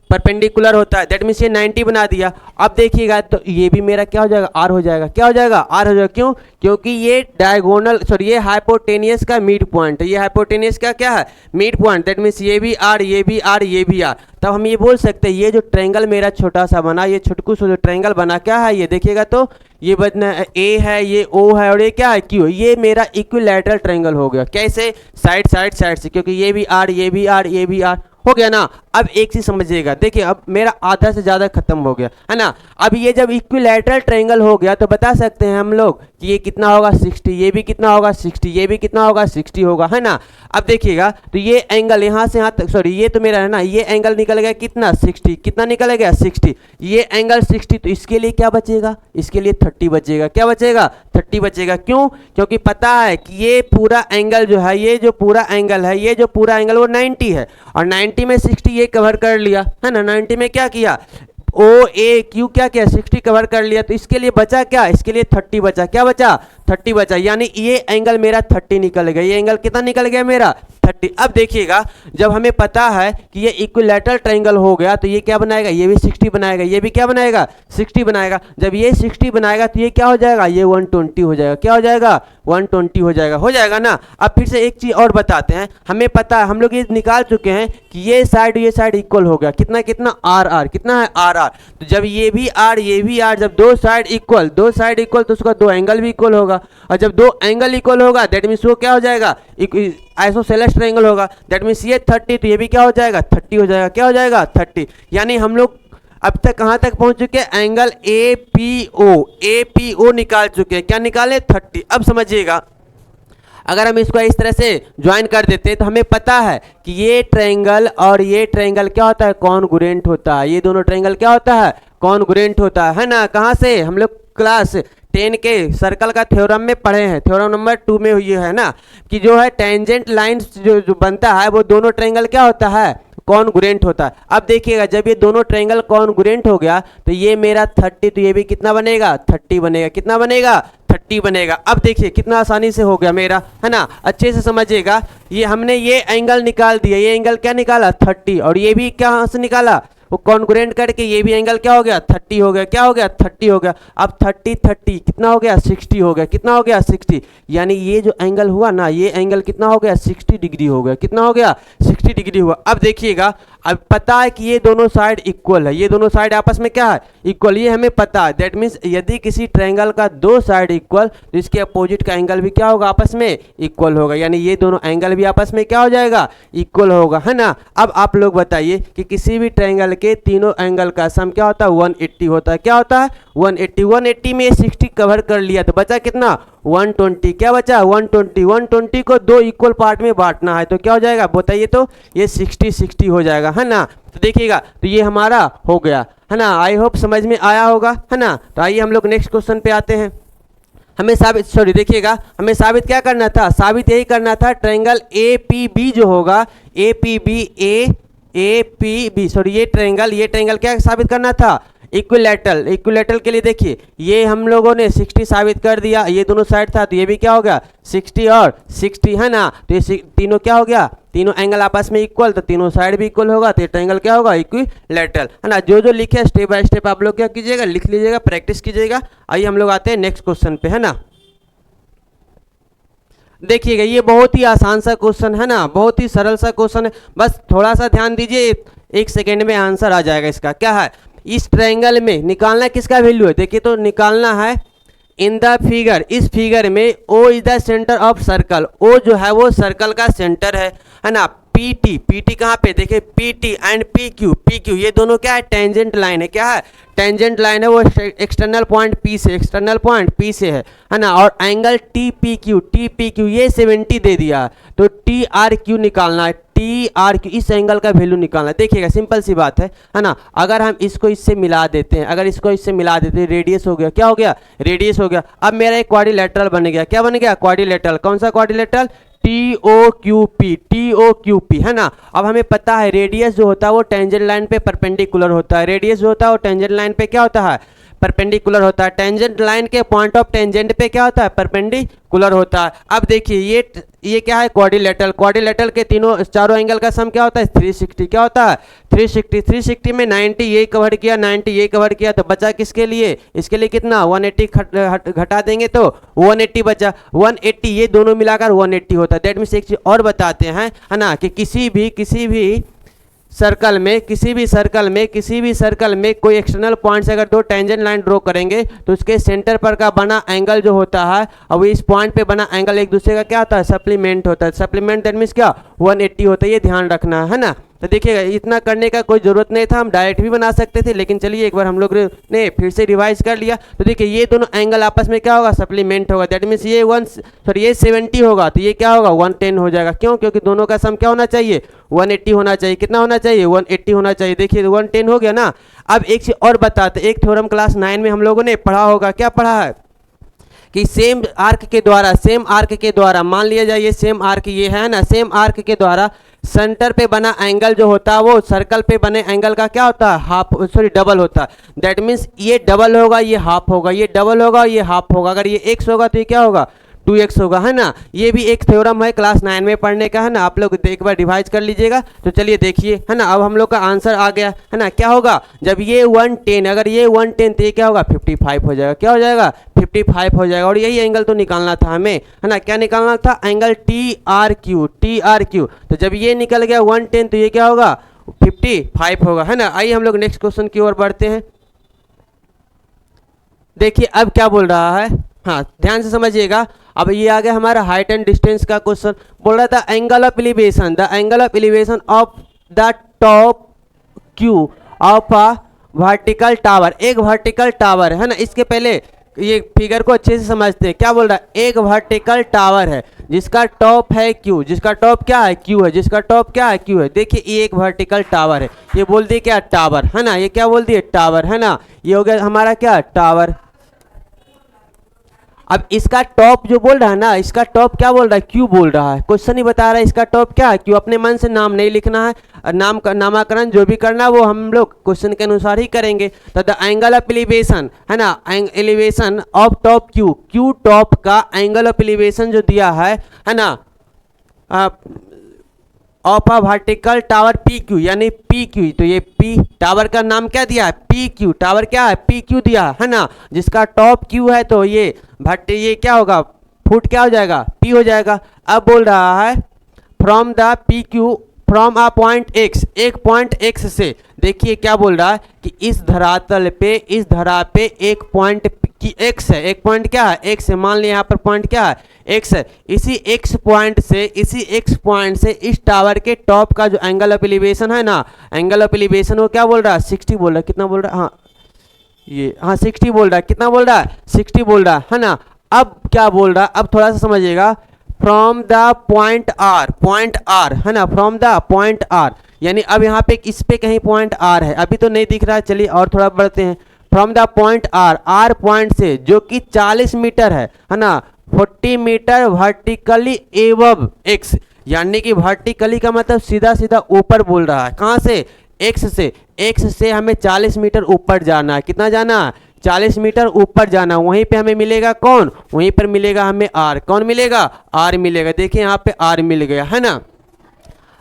परपेंडिकुलर होता है, दैट मीन्स ये 90 बना दिया। अब देखिएगा तो ये भी मेरा क्या हो जाएगा, आर हो जाएगा, क्या हो जाएगा, आर हो जाएगा। क्यों, क्योंकि ये डायगोनल ये हाइपोटेनियस का मिड पॉइंट है, ये हाइपोटेनियस का क्या है, मिड पॉइंट, दैट मीन्स ये भी आर, ये भी आर, ये भी आर। तब हम ये बोल सकते हैं ये जो ट्रायंगल मेरा छोटा सा बना, ये छुटकू सा जो ट्रायंगल बना, क्या है ये, देखिएगा तो ये बना ए है, ये ओ है, और ये क्या है, क्यू। ये मेरा इक्विलैटरल ट्रायंगल हो गया। कैसे, साइड से, क्योंकि ये भी आर, ये भी आर, ये भी आर हो गया ना। अब एक चीज समझिएगा, देखिए अब मेरा आधा से ज्यादा खत्म हो गया, है ना। अब ये जब इक्विलैटरल ट्रायंगल हो गया तो बता सकते हैं हम लोग कि ये कितना होगा, 60, ये भी कितना होगा, 60, ये भी कितना होगा, 60 होगा, है ना। अब देखिएगा तो ये एंगल यहाँ से यहाँ तक, सॉरी ये तो मेरा है ना, ये एंगल निकल गया कितना, 60, कितना निकल गया, 60, ये एंगल 60। तो इसके लिए क्या बचेगा, इसके लिए 30 बचेगा, क्या बचेगा, 30 बचेगा। क्यों, क्योंकि पता है कि ये पूरा एंगल जो है, ये जो पूरा एंगल है, ये जो पूरा एंगल वो 90 है, और 90 में 60 ये कवर कर लिया, है ना। 90 में क्या किया, ओ ए क्यू क्या किया, 60 कवर कर लिया। तो इसके लिए बचा क्या, इसके लिए 30 बचा, क्या बचा, 30 बचा। यानी ये एंगल मेरा 30 निकल गया, ये एंगल कितना निकल गया मेरा, 30। अब देखिएगा जब हमें पता है कि ये इक्विलैटरल ट्रायंगल हो गया तो ये क्या बनाएगा, ये भी 60 बनाएगा, ये भी क्या बनाएगा, 60 बनाएगा। जब ये 60 बनाएगा तो ये क्या हो जाएगा, ये 120 हो जाएगा, क्या हो जाएगा, 120 हो जाएगा, हो जाएगा ना। अब फिर से एक चीज और बताते हैं, हमें पता है, हम लोग ये निकाल चुके हैं कि ये साइड इक्वल हो गया, कितना कितना, आर आर, कितना है, आर आर। तो जब ये भी आर, ये भी आर, जब दो साइड इक्वल तो उसका दो एंगल भी इक्वल होगा, होगा, और जब दो एंगल इक्वल होगा दैट मीन्स वो क्या हो जाएगा, आइसोसेलेस ट्रायंगल होगा। दैट मीन्स ये 30 तो ये भी क्या हो जाएगा 30 हो जाएगा, क्या हो जाएगा 30। यानी हम लोग अब तक कहाँ तक पहुंच चुके हैं, एंगल APO निकाल चुके हैं, क्या निकाले 30। अब समझिएगा अगर हम इसको इस तरह से ज्वाइन कर देते हैं तो हमें पता है कि ये ट्रायंगल और ये ट्रायंगल क्या होता है, कॉन्ग्रुएंट होता है। ये दोनों ट्रायंगल क्या होता है, कॉन्ग्रुएंट होता है ना। कहाँ से, हम लोग क्लास 10 के सर्कल का थ्योरम में पढ़े हैं, थ्योरम नंबर 2 में हुई है ना, कि जो है टेंजेंट लाइन जो बनता है वो दोनों ट्रायंगल क्या होता है, कॉन्ग्रुएंट होता है। अब देखिएगा जब ये दोनों ट्रायंगल कॉन्ग्रुएंट हो गया तो ये मेरा 30 तो ये भी कितना बनेगा 30 बनेगा, कितना बनेगा 30 बनेगा। अब देखिए कितना आसानी से हो गया मेरा, है ना। अच्छे से समझिएगा, ये हमने ये एंगल निकाल दिया, ये एंगल क्या निकाला 30, और ये भी कहाँ से निकाला, वो कॉन्ग्रुएंट करके ये भी एंगल क्या हो गया 30 हो गया, क्या हो गया 30 हो गया। अब 30 कितना हो गया 60 हो गया, कितना हो गया 60। यानी ये जो एंगल हुआ ना, ये एंगल कितना हो गया 60 डिग्री हो गया, कितना हो गया 60 डिग्री हुआ। अब देखिएगा अब पता है कि ये दोनों साइड इक्वल है, ये दोनों साइड आपस में क्या है इक्वल, ये हमें पता है। दैट मीन्स यदि किसी ट्रायंगल का दो साइड इक्वल तो इसके अपोजिट का एंगल भी क्या होगा आपस में इक्वल होगा, यानी ये दोनों एंगल भी आपस में क्या हो जाएगा इक्वल होगा, है ना। अब आप लोग बताइए कि किसी भी ट्रायंगल के तीनों एंगल का सम क्या होता है 180 होता है, क्या होता है 180 में 60 कवर कर लिया तो बचा कितना 120, क्या बचा 120 को दो इक्वल पार्ट में बांटना है तो क्या हो जाएगा बताइए, तो ये 60 हो जाएगा, है ना। तो देखिएगा तो ये हमारा हो गया, है ना। आई होप समझ में आया होगा, है ना। तो आइए हम लोग नेक्स्ट क्वेश्चन पे आते हैं। हमें साबित देखिएगा हमें साबित क्या करना था, साबित यही करना था ट्रायंगल APB जो होगा APB ये ट्रायंगल क्या साबित करना था, इक्विलैटरल के लिए देखिए ये हम लोगों ने 60 साबित कर दिया, ये दोनों साइड था तो ये भी क्या हो गया 60 और 60, है ना। तो ये तीनों क्या हो गया, तीनों एंगल आपस में इक्वल तो तीनों साइड भी इक्वल होगा, तो ये ट्रायंगल क्या होगा इक्विलैटरल, है ना। जो लिखे स्टेप बाय स्टेप आप लोग क्या कीजिएगा लिख लीजिएगा, प्रैक्टिस कीजिएगा। आइए हम लोग आते हैं नेक्स्ट क्वेश्चन पे, है ना। देखिएगा ये बहुत ही आसान सा क्वेश्चन है ना, बहुत ही सरल सा क्वेश्चन है, बस थोड़ा सा ध्यान दीजिए, 1 सेकेंड में आंसर आ जाएगा इसका। क्या है, इस ट्रायंगल में निकालना किसका वैल्यू है, देखिए तो निकालना है इन द फिगर, इस फिगर में O is the centre of circle, O जो है वो सर्कल का सेंटर है ना। PT कहाँ पे, देखिए PT एंड PQ ये दोनों क्या है टेंजेंट लाइन है, क्या है टेंजेंट लाइन है, वो एक्सटर्नल पॉइंट P से है ना। और एंगल TPQ ये 70 दे दिया तो TRQ निकालना है, TRQ इस एंगल का वैल्यू निकालना है। देखिएगा सिंपल सी बात है ना। अगर हम इसको इससे मिला देते हैं, रेडियस हो गया, क्या हो गया रेडियस हो गया। अब मेरा एक क्वाड्रिलेटरल बन गया, क्या बन गया क्वाड्रिलेटरल, कौन सा क्वाड्रिलेटरल TOQP, है ना। अब हमें पता है रेडियस जो होता है वो टेंजेंट लाइन पे परपेंडिकुलर होता है, रेडियस जो होता है वो टेंजेंट लाइन पे क्या होता है परपेंडिकुलर होता है, टेंजेंट लाइन के पॉइंट ऑफ टेंजेंट पे क्या होता है परपेंडिकुलर होता है। अब देखिए ये क्या है क्वाड्रिलेटरल के चारों एंगल का सम क्या होता है 360, क्या होता है 360 में 90 ये कवर किया, 90 ये कवर किया तो बचा किसके लिए, इसके लिए कितना 180 घटा देंगे तो 180 बचा, 180 ये दोनों मिलाकर 180 होता है। दैट मीन्स एक चीज और बताते हैं, है ना, कि किसी भी सर्कल में कोई एक्सटर्नल पॉइंट से अगर दो टेंजेंट लाइन ड्रॉ करेंगे तो उसके सेंटर पर का बना एंगल जो होता है अब इस पॉइंट पे बना एंगल एक दूसरे का क्या होता है सप्लीमेंट होता है, सप्लीमेंट दैट मीन्स क्या 180 होता है, ये ध्यान रखना है ना। तो देखिएगा इतना करने का कोई ज़रूरत नहीं था, हम डायरेक्ट भी बना सकते थे, लेकिन चलिए एक बार हम लोग ने फिर से रिवाइज कर लिया। तो देखिए ये दोनों एंगल आपस में क्या होगा सप्लीमेंट होगा, दैट मीन्स ये 70 होगा तो ये क्या होगा 110 हो जाएगा, क्यों क्योंकि दोनों का सम क्या होना चाहिए 180 होना चाहिए, कितना होना चाहिए 180 होना चाहिए। देखिए 110 हो गया ना। अब एक चीज़ और बताते, एक थ्योरम क्लास 9 में हम लोगों ने पढ़ा होगा, क्या पढ़ा है कि सेम आर्क के द्वारा मान लिया जाए ये सेम आर्क ये है ना, सेम आर्क के द्वारा सेंटर पे बना एंगल जो होता है वो सर्कल पे बने एंगल का क्या होता है डबल होता है। दैट मीन्स ये डबल होगा ये हाफ होगा, ये डबल होगा ये हाफ होगा, अगर ये x होगा तो ये क्या होगा 2x होगा, है ना। ये भी एक थ्योरम है क्लास 9 में पढ़ने का, है ना, आप लोग एक बार रिवाइज कर लीजिएगा। तो चलिए देखिए, है ना, अब हम लोग का आंसर आ गया, है ना। क्या होगा जब ये 110, अगर ये 110 तो ये क्या होगा 55 हो जाएगा, क्या हो जाएगा 55 हो जाएगा। और यही एंगल तो निकालना था हमें, है ना, क्या निकालना था एंगल TRQ। तो जब ये निकल गया 110 तो ये क्या होगा 55 होगा, है ना। आइए हम लोग नेक्स्ट क्वेश्चन की ओर बढ़ते हैं। देखिए अब क्या बोल रहा है, हाँ ध्यान से समझिएगा। अब ये आ गया हमारा हाइट एंड डिस्टेंस का क्वेश्चन। बोल रहा था angle of elevation, the angle of elevation of the top Q of a vertical tower. एक वर्टिकल टावर है ना, इसके पहले ये फिगर को अच्छे से समझते हैं। क्या बोल रहा है, एक वर्टिकल टावर है जिसका टॉप है क्यू, जिसका टॉप क्या है क्यू है, जिसका टॉप क्या है क्यू है। देखिए ये एक वर्टिकल टावर है, ये बोल दिए क्या टावर है ना, ये क्या बोल दिए टावर है ना, ये हो गया हमारा क्या टावर। अब इसका टॉप जो बोल रहा है ना, इसका टॉप क्या बोल रहा है क्यू बोल रहा है, क्वेश्चन ही बता रहा है इसका टॉप क्या है क्यू। अपने मन से नाम नहीं लिखना है, नाम का नामाकरण जो भी करना है वो हम लोग क्वेश्चन के अनुसार ही करेंगे। तो द एंगल ऑफ एलिवेशन है ना, elevation of top Q, Q top का एंगल ऑफ एलिवेशन जो दिया है ना of a vertical tower P Q, यानी पी क्यू। तो ये पी टावर का नाम क्या दिया है पी क्यू, टावर क्या है पी क्यू दिया है ना, जिसका टॉप क्यू है तो ये ये क्या होगा फुट क्या हो जाएगा पी हो जाएगा। अब बोल रहा है from the P Q from a point x, एक पॉइंट एक्स से। देखिए क्या बोल रहा है कि इस धरातल पे, इस धरा पे एक पॉइंट की एक्स है, एक पॉइंट क्या है एक्स है, मान लिया यहाँ पर पॉइंट क्या है एक्स है। इसी एक्स पॉइंट से इस टावर के टॉप का जो एंगल ऑफ एलिवेशन है ना, एंगल ऑफ एलिवेशन वो क्या बोल रहा है 60 बोल रहा है, कितना बोल रहा है हाँ ये हाँ 60 बोल रहा है, कितना बोल रहा है 60 बोल रहा है ना। अब क्या बोल रहा है, अब थोड़ा सा समझिएगा, फ्रॉम द पॉइंट आर है ना, फ्रॉम द पॉइंट आर, यानी अब यहाँ पे इस पे कहीं पॉइंट आर है, अभी तो नहीं दिख रहा है, चलिए और थोड़ा बढ़ते हैं। From the point R point से जो कि 40 मीटर है ना, 40 मीटर वर्टिकली एबव एक्स, यानी कि वर्टिकली का मतलब सीधा सीधा ऊपर बोल रहा है, कहाँ से एक्स से हमें 40 मीटर ऊपर जाना है। कितना जाना है 40 मीटर ऊपर जाना, वहीं पे हमें मिलेगा कौन, वहीं पर मिलेगा हमें आर, कौन मिलेगा आर मिलेगा। देखिए यहाँ पे आर मिल गया है ना।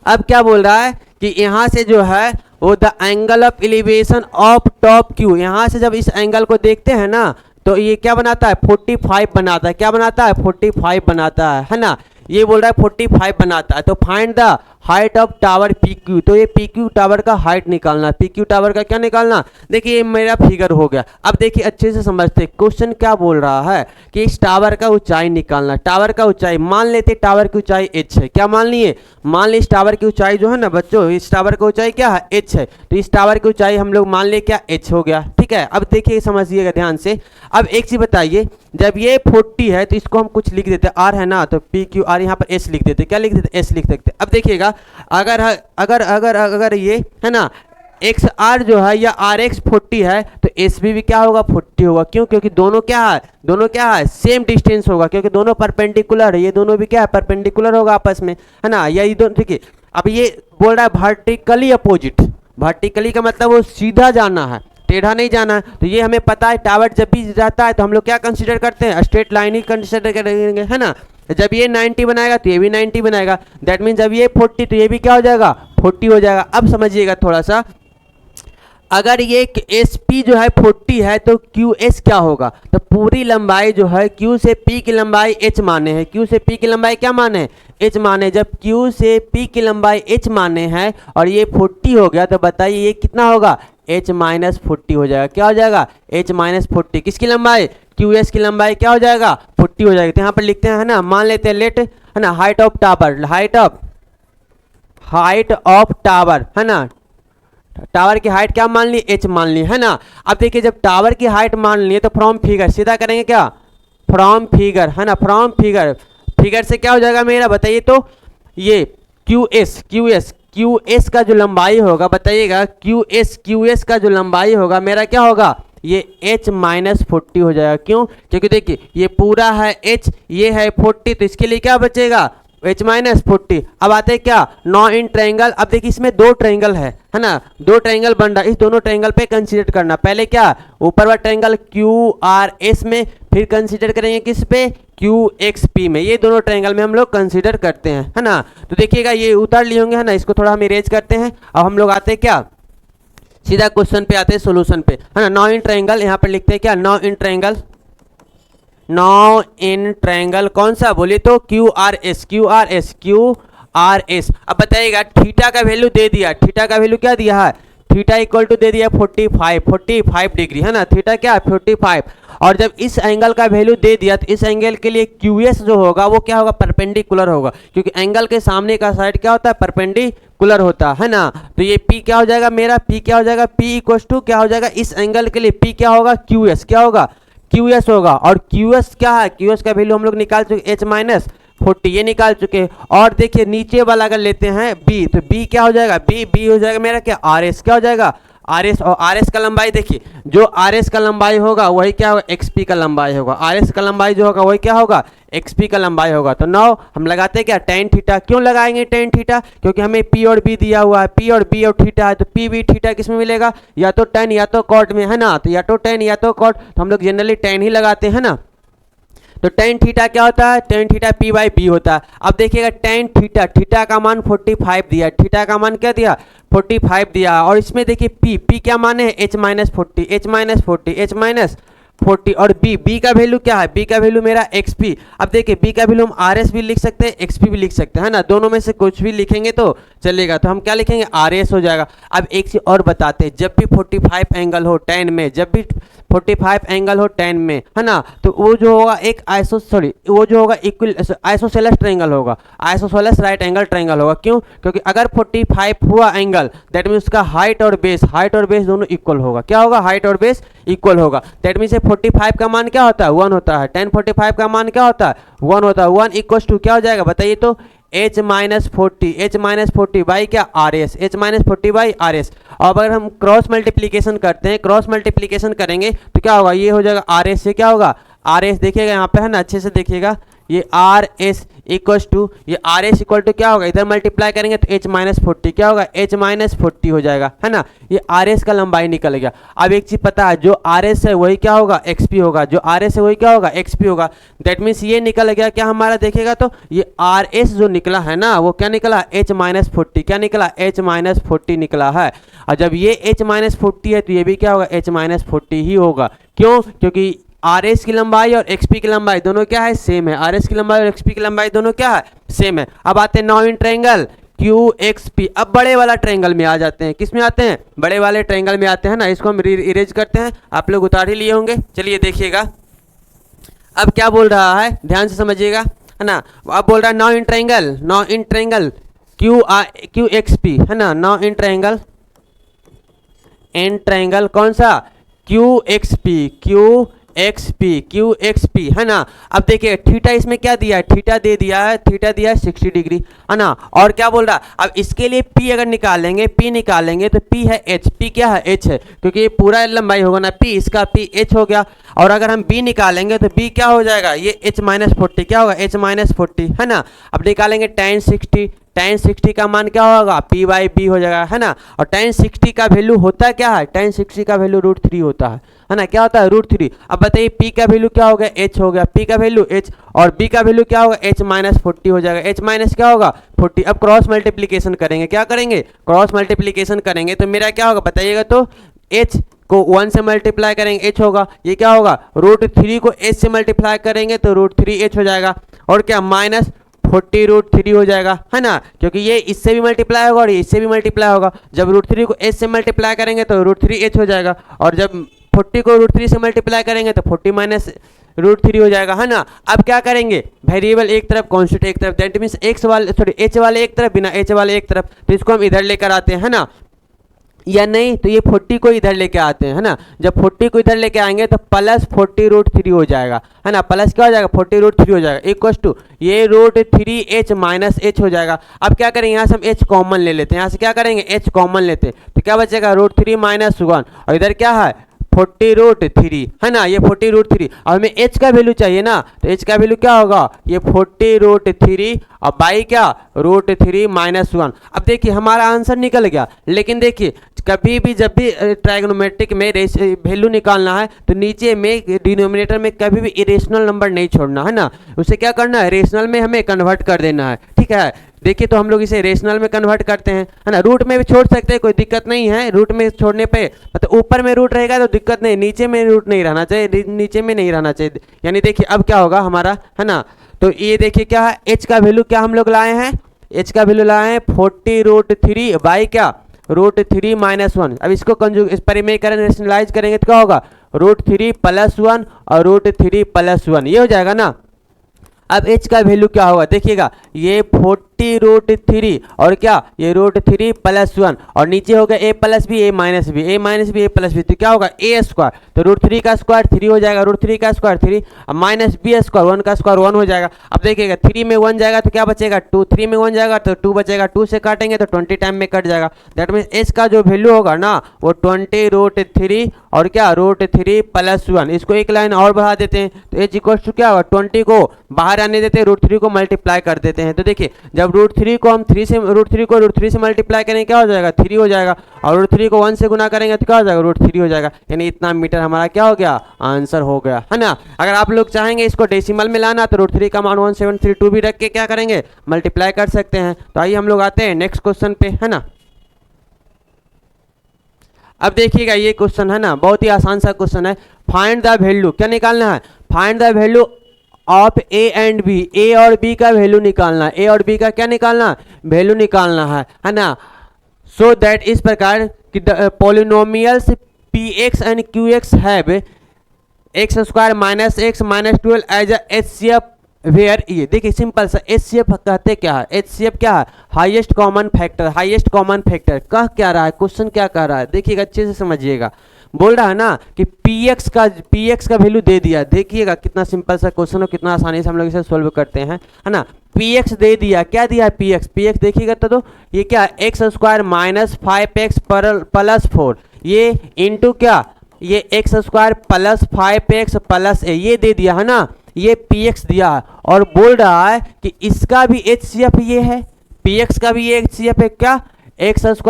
अब क्या बोल रहा है कि यहाँ से जो है वो the angle of elevation of top Q, यहाँ से जब इस एंगल को देखते हैं ना तो ये क्या बनाता है 45 बनाता है, क्या बनाता है 45 बनाता है ना, ये बोल रहा है 45 बनाता है। तो find the height of tower P Q, तो ये पी क्यू टावर का हाइट निकालना, पी क्यू टावर का क्या निकालना। देखिए ये मेरा फिगर हो गया। अब देखिए अच्छे से समझते, क्वेश्चन क्या बोल रहा है कि इस टावर का ऊंचाई निकालना, टावर का ऊंचाई मान लेते, टावर की ऊंचाई h है, क्या मान लिए, मान ली इस टावर की ऊंचाई जो है ना बच्चों, इस टावर की ऊंचाई क्या है h है, तो इस टावर की ऊंचाई हम लोग मान ले क्या h हो गया, ठीक है। अब देखिए समझिएगा ध्यान से। अब एक चीज बताइए, जब ये 40 है तो इसको हम कुछ लिख देते, आर है ना, तो पी क्यू आर यहाँ पर एस लिख देते, क्या लिख देते एस लिख सकते। अब देखिएगा अगर अगर अगर अगर ये है ना एक्स आर जो है या आर एक्स 40 है तो एस भी क्या होगा 40 होगा, क्यों, क्योंकि दोनों क्या है सेम डिस्टेंस होगा, क्योंकि दोनों परपेंडिकुलर है, ये दोनों भी क्या है परपेंडिकुलर होगा आपस में है ना, या ये दोनों। देखिए अब ये बोल रहा है वर्टिकली अपोजिट, वर्टिकली का मतलब वो सीधा जाना है, टेढ़ा नहीं जाना है। तो ये हमें पता है टावर जब भी जाता है तो हम लोग क्या कंसीडर करते हैं स्ट्रेट लाइन ही कंसीडर करेंगे है ना। जब ये 90 बनाएगा तो ये भी 90 बनाएगा, दैट मीन जब ये 40 तो ये भी क्या हो जाएगा 40 हो जाएगा। अब समझिएगा थोड़ा सा, अगर ये एस पी जो है 40 है तो क्यू एस क्या होगा, तो पूरी लंबाई जो है क्यू से पी की लंबाई एच माने है, क्यू से पी की लंबाई क्या माने है एच माने। जब क्यू से पी की लंबाई एच माने हैं और ये 40 हो गया तो बताइए ये कितना होगा h माइनस 40 हो जाएगा, क्या हो जाएगा h माइनस 40, किसकी लंबाई क्यू एस की लंबाई क्या हो जाएगा 40 हो जाएगा। तो यहाँ पर लिखते हैं है ना, मान लेते हैं लेट है ना height of tower, height of tower है ना, टावर की हाइट क्या मान ली h मान ली है ना। अब देखिए जब टावर की हाइट मान ली तो फ्रॉम फिगर सीधा करेंगे क्या, फ्रॉम फिगर है ना, फ्रॉम फिगर से क्या हो जाएगा मेरा बताइए, तो ये क्यू एस का जो लंबाई होगा बताइएगा, क्यू एस का जो लंबाई होगा मेरा क्या होगा ये h माइनस 40 हो जाएगा। क्यों, क्योंकि देखिए ये पूरा है h, ये है 40, तो इसके लिए क्या बचेगा h माइनस 40। अब आते हैं क्या 9 इन ट्रायंगल। अब देखिए इसमें दो ट्रायंगल है ना, दो ट्रायंगल बन रहा है, इस दोनों ट्रायंगल पे कंसीडर करना। पहले क्या ऊपर वाला ट्रायंगल क्यू आर एस में, फिर कंसीडर करेंगे किस पे क्यू एक्स पी में, ये दोनों ट्रायंगल में हम लोग कंसीडर करते हैं है ना। तो देखिएगा ये उतार लिए होंगे है ना, इसको थोड़ा हम इरेज करते हैं। अब हम लोग आते हैं क्या सीधा क्वेश्चन पे आते हैं, सोल्यूशन पे है ना। 9 इन ट्रायंगल यहाँ पर लिखते हैं क्या 9 इन ट्रायंगल कौन सा बोलिए तो क्यू आर एस। अब बताइएगा थीटा का वैल्यू दे दिया, थीटा का वैल्यू क्या दिया है, थीटा इक्वल टू दे दिया 45 डिग्री, है ना, थीटा क्या है 45। और जब इस एंगल का वैल्यू दे दिया तो इस एंगल के लिए QS जो होगा वो क्या होगा, परपेंडिकुलर होगा, क्योंकि एंगल के सामने का साइड क्या होता है, परपेंडिकुलर होता है ना। तो ये P क्या हो जाएगा मेरा, P क्या हो जाएगा, P इक्वल टू क्या हो जाएगा, इस एंगल के लिए P क्या होगा, QS क्या होगा, QS होगा। और QS क्या है, QS का वैल्यू हम लोग निकाल चुके H-40 ये निकाल चुके। और देखिए नीचे वाला अगर लेते हैं B, तो B क्या हो जाएगा, B हो जाएगा मेरा क्या, RS क्या हो जाएगा, RS। और RS का लंबाई देखिए, जो RS का लंबाई होगा वही क्या होगा, XP का लंबाई होगा। RS का लंबाई जो होगा वही क्या होगा, XP का लंबाई होगा। तो नाउ हम लगाते हैं क्या, tan थीटा। क्यों लगाएंगे tan थीटा, क्योंकि हमें P और B दिया हुआ है, P और B और थीटा है, तो P B थीटा किस में मिलेगा, या तो tan या तो cot में, है ना। तो या तो tan या तो cot, तो हम लोग जनरली tan ही लगाते हैं ना। तो tan थीटा क्या होता है, tan theta P by B होता है। अब देखिएगा tan थीटा, थीटा का मान 45 दिया, थीटा का मान क्या दिया 45 दिया। और इसमें देखिए P क्या मान है, H-40 और B का वैल्यू क्या है, B का वैल्यू मेरा XP। अब देखिए B का वैल्यू हम RS भी लिख सकते हैं, XP भी लिख सकते हैं, है ना, दोनों में से कुछ भी लिखेंगे तो चलेगा। तो हम क्या लिखेंगे, RS हो जाएगा। अब एक चीज और बताते हैं, जब भी 45 एंगल हो tan में, जब भी 45 एंगल हो tan में, है ना, तो वो जो होगा एक वो जो होगा इक्वल आइसोसेलेस ट्रायंगल होगा, आइसोसेलेस राइट एंगल ट्रायंगल होगा। क्यों, क्योंकि अगर 45 हुआ एंगल, दैट मीन्स उसका हाइट और बेस दोनों इक्वल होगा। क्या होगा, हाइट और बेस इक्वल होगा। दैट मीन्स 45 का मान क्या होता है, 1 होता है। tan 45 का मान क्या होता है, 1 होता है। 1 इक्वल टू क्या हो जाएगा बताइए तो, H-40 बाई क्या, RS, H-40 बाई RS। अब अगर हम क्रॉस मल्टीप्लीकेशन करते हैं, क्रॉस मल्टीप्लीकेशन करेंगे तो क्या होगा, ये हो जाएगा RS से क्या होगा, RS देखिएगा यहाँ पे, है ना, अच्छे से देखिएगा, ये RS इक्वल टू, ये RS इक्वल टू क्या होगा, इधर मल्टीप्लाई करेंगे तो H-40 क्या होगा, H-40 हो जाएगा, है ना। ये RS का लंबाई निकल गया। अब एक चीज पता है, जो RS है वही क्या होगा, XP होगा, जो RS है वही क्या होगा, XP होगा। दैट मीन्स ये निकल गया क्या हमारा, देखेगा तो ये RS जो निकला है ना, वो क्या निकला, H-40, क्या निकला, H-40 निकला है। और जब ये H-40 है तो ये भी क्या होगा, H-40 ही होगा। क्यों, क्योंकि RS की लंबाई और XP की लंबाई दोनों क्या है, सेम है। RS की लंबाई और XP की लंबाई दोनों क्या है, सेम है। अब आते हैं नाउ इन ट्रायंगल QXP। अब बड़े वाला ट्रायंगल में आ जाते हैं, किस में आते हैं, बड़े वाले ट्रायंगल में आते हैं ना। इसको हम इरेज करते हैं, आप लोग उतार ही लिए होंगे। चलिए देखिएगा अब क्या बोल रहा है, ध्यान से समझिएगा, है ना। अब बोल रहा है नाउ इन ट्रायंगल QXP, है ना, नाउ इन ट्रायंगल कौन सा, QXP, है ना। अब देखिए थीटा इसमें क्या दिया है, थीटा दिया है 60 डिग्री, है ना। और क्या बोल रहा है, अब इसके लिए P अगर निकालेंगे तो P है H, P क्या है, H है, क्योंकि ये पूरा लंबाई होगा ना P, इसका P H हो गया। और अगर हम B निकालेंगे तो B क्या हो जाएगा, ये H-40 क्या होगा, H-40, है ना। अब निकालेंगे tan 60 का मान क्या होगा, P बाई B हो जाएगा, है ना। और tan 60 का वैल्यू होता क्या है, tan 60 का वैल्यू √3 होता है ना, क्या होता है, √3। अब बताइए P का वैल्यू क्या हो गया, H हो गया, P का वैल्यू H, और B का वैल्यू क्या होगा, H-40 हो जाएगा, H माइनस क्या होगा 40। अब क्रॉस मल्टीप्लीकेशन करेंगे, क्या करेंगे, क्रॉस मल्टीप्लीकेशन करेंगे तो मेरा क्या होगा बताइएगा तो, H को 1 से मल्टीप्लाई करेंगे H होगा, ये क्या होगा, √3 को H से मल्टीप्लाई करेंगे तो √3H हो जाएगा, और क्या माइनस 40 √3 हो जाएगा, है ना, क्योंकि ये इससे भी मल्टीप्लाई होगा और इससे भी मल्टीप्लाई होगा। जब √3 को H से मल्टीप्लाई करेंगे तो √3H हो जाएगा, और जब 40 को √3 से मल्टीप्लाई करेंगे तो 40 माइनस √3 हो जाएगा, है ना। अब क्या करेंगे, वेरिएबल एक तरफ, कांस्टेंट एक तरफ, दैट मीन्स H वाले एक तरफ, बिना H वाले एक तरफ, तो इसको हम इधर लेकर आते हैं, है ना, या नहीं तो ये 40 को इधर लेके आते हैं, है ना। जब 40 को इधर लेके आएंगे तो प्लस 40 √3 हो जाएगा, है ना, प्लस क्या हो जाएगा 40 √3 हो जाएगा, इक्वल टू ये √3H माइनस H हो जाएगा। अब क्या करेंगे, यहाँ से हम H कॉमन ले लेते हैं, यहाँ से क्या करेंगे H कॉमन लेते हैं, तो क्या बचेगा √3 माइनस 1, और इधर क्या है 40 √3, है ना, ये 40 √3। अब हमें H का वैल्यू चाहिए ना, तो H का वैल्यू क्या होगा, ये 40 √3 और बाई क्या √3 माइनस 1। अब देखिए हमारा आंसर निकल गया। लेकिन देखिए कभी भी जब भी ट्रायगोनोमेट्रिक में वैल्यू निकालना है तो नीचे में डिनोमिनेटर में कभी भी इरेशनल नंबर नहीं छोड़ना, है ना, उसे क्या करना है, रेशनल में हमें कन्वर्ट कर देना है, ठीक है। देखिए तो हम लोग इसे रेशनल में कन्वर्ट करते हैं, है ना, रूट में भी छोड़ सकते हैं, कोई दिक्कत नहीं है, रूट में छोड़ने पे मतलब ऊपर में रूट रहेगा तो दिक्कत नहीं, नीचे में रूट नहीं रहना चाहिए, नीचे में नहीं रहना चाहिए। यानी देखिए अब क्या होगा हमारा, है ना, तो ये देखिए क्या है, H का वैल्यू क्या हम लोग लाए हैं, H का वैल्यू लाए हैं 40 √3 बाई क्या √3 है ना। और क्या बोल रहा है, अब इसके लिए P अगर निकालेंगे तो P क्या हो जाएगा, P बाई B हो जाएगा, है ना। तो P क्या हो जाएगा, P बाई B हो जाएगा। अब देखिए हमारा आंसर निकल गया। लेकिन देखिए √3 - 1। अब इसको इस परिमेय करें, रेशनलाइज करेंगे तो क्या होगा, √3 + 1 और √3 + 1, ये हो जाएगा ना। अब h का वैल्यू क्या होगा, देखिएगा ये 40√3 और क्या ये √3 + 1 और नीचे हो गया a + b a - b a - b a + b, तो क्या होगा a², तो √3 का स्क्वायर 3 हो जाएगा, √3 का स्क्वायर 3, अब -b², 1 का स्क्वायर 1 हो जाएगा। अब देखिएगा 3 में 1 जाएगा तो क्या बचेगा 2, 3 में 1 जाएगा तो 2 बचेगा, 2 से काटेंगे तो 20 टाइम में कट जाएगा। दैट मीन्स h का जो वैल्यू होगा ना वो 20√3 और क्या √3 + 1, इसको एक लाइन और बढ़ा देते हैं तो h = क्या होगा 20 को बाहर आने देते हैं, √3 को मल्टीप्लाई कर देते हैं। तो देखिए जब √3 को हम √3 से मल्टीप्लाई करेंगे क्या हो जाएगा 3 हो जाएगा, और √3 को 1 से गुना करेंगे तो क्या हो जाएगा √3 हो जाएगा, यानी इतना मीटर हमारा क्या हो गया आंसर हो गया, है ना। अगर आप लोग चाहेंगे इसको डेसिमल में लाना तो √3 का मान 1732 भी रख के क्या करेंगे मल्टीप्लाई कर सकते हैं। तो आइए हम लोग आते हैं नेक्स्ट क्वेश्चन पे, है ना। अब देखिएगा ये क्वेश्चन है ना बहुत ही आसान सा क्वेश्चन है। फाइंड द वैल्यू, क्या निकालना है, find the value of A and B, A और बी का वैल्यू निकालना है, ए और बी का क्या निकालना है वैल्यू निकालना है ना। सो दैट इस प्रकार कि polynomials p x and q x have x² - x - 12 as a HCF where ये, देखिए सिंपल सा HCF कहते क्या है, HCF क्या है highest common factor, highest common factor कह क्या रहा है, क्वेश्चन क्या कह रहा है देखिएगा अच्छे से समझिएगा। बोल रहा है ना कि px का वैल्यू दे दिया, देखिएगा कितना सिंपल सा क्वेश्चन हो, कितना आसानी से हम लोग इसे सोल्व करते हैं, है ना। px दे दिया, क्या दिया है px देखिएगा तो ये क्या x² - 5x + 4 ये इंटू क्या ये x² + 5x + a ये दे दिया है ना, ये px दिया है और बोल रहा है कि इसका भी HCF ये है, px का भी ये HCF है क्या x² -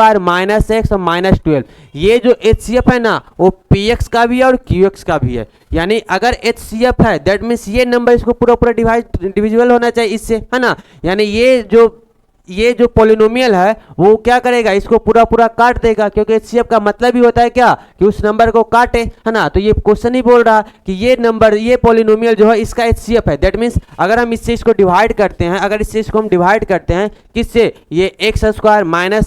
x - 12, ये जो HCF है ना वो px का भी है और qx का भी है, यानी अगर HCF है दैट मीन्स ये नंबर इसको पूरा डिविजिबल होना चाहिए इससे, है ना। यानी ये जो पॉलिनोमियल है वो क्या करेगा इसको पूरा काट देगा, क्योंकि HCF का मतलब ही होता है क्या कि उस नंबर को काटे, है ना। तो ये क्वेश्चन ही बोल रहा कि ये नंबर ये पॉलिनोमियल जो है इसका HCF है, दैट मीन्स अगर हम इससे इसको डिवाइड करते हैं, अगर इससे इसको हम डिवाइड करते हैं किससे ये x² -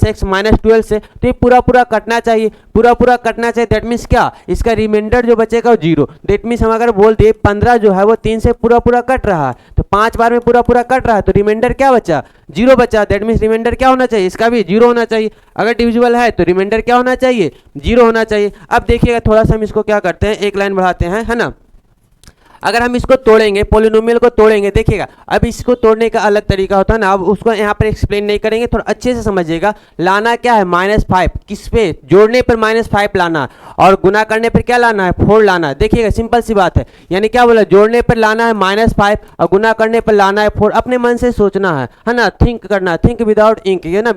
x - 12 से, तो ये पूरा कटना चाहिए, पूरा कटना चाहिए, दैट मीन्स क्या इसका रिमाइंडर जो बचेगा वो 0, दैट मीन्स हम अगर बोल दे 15 जो है वो 3 से पूरा कट रहा है, तो 5 बार में पूरा कट रहा है तो रिमाइंडर क्या बचा 0 बचा, दैट मीन्स रिमाइंडर क्या होना चाहिए इसका भी 0 होना चाहिए। अगर डिविजिबल है तो रिमाइंडर क्या होना चाहिए 0 होना चाहिए। अब देखिएगा थोड़ा सा हम इसको क्या करते हैं एक लाइन बढ़ाते हैं, है ना। अगर हम इसको तोड़ेंगे पॉलिनोमियल को तोड़ेंगे, देखिएगा अब इसको तोड़ने का अलग तरीका होता है ना, अब उसको यहाँ पर एक्सप्लेन नहीं करेंगे, थोड़ा अच्छे से समझिएगा। लाना क्या है -5, किस पे जोड़ने पर -5 लाना है और गुना करने पर क्या लाना है 4 लाना है, देखिएगा सिंपल सी बात है। यानी क्या बोला जोड़ने पर लाना है -5 और गुना करने पर लाना है 4, अपने मन से सोचना है ना, थिंक करना है, थिंक विदाउट इंक, है ना,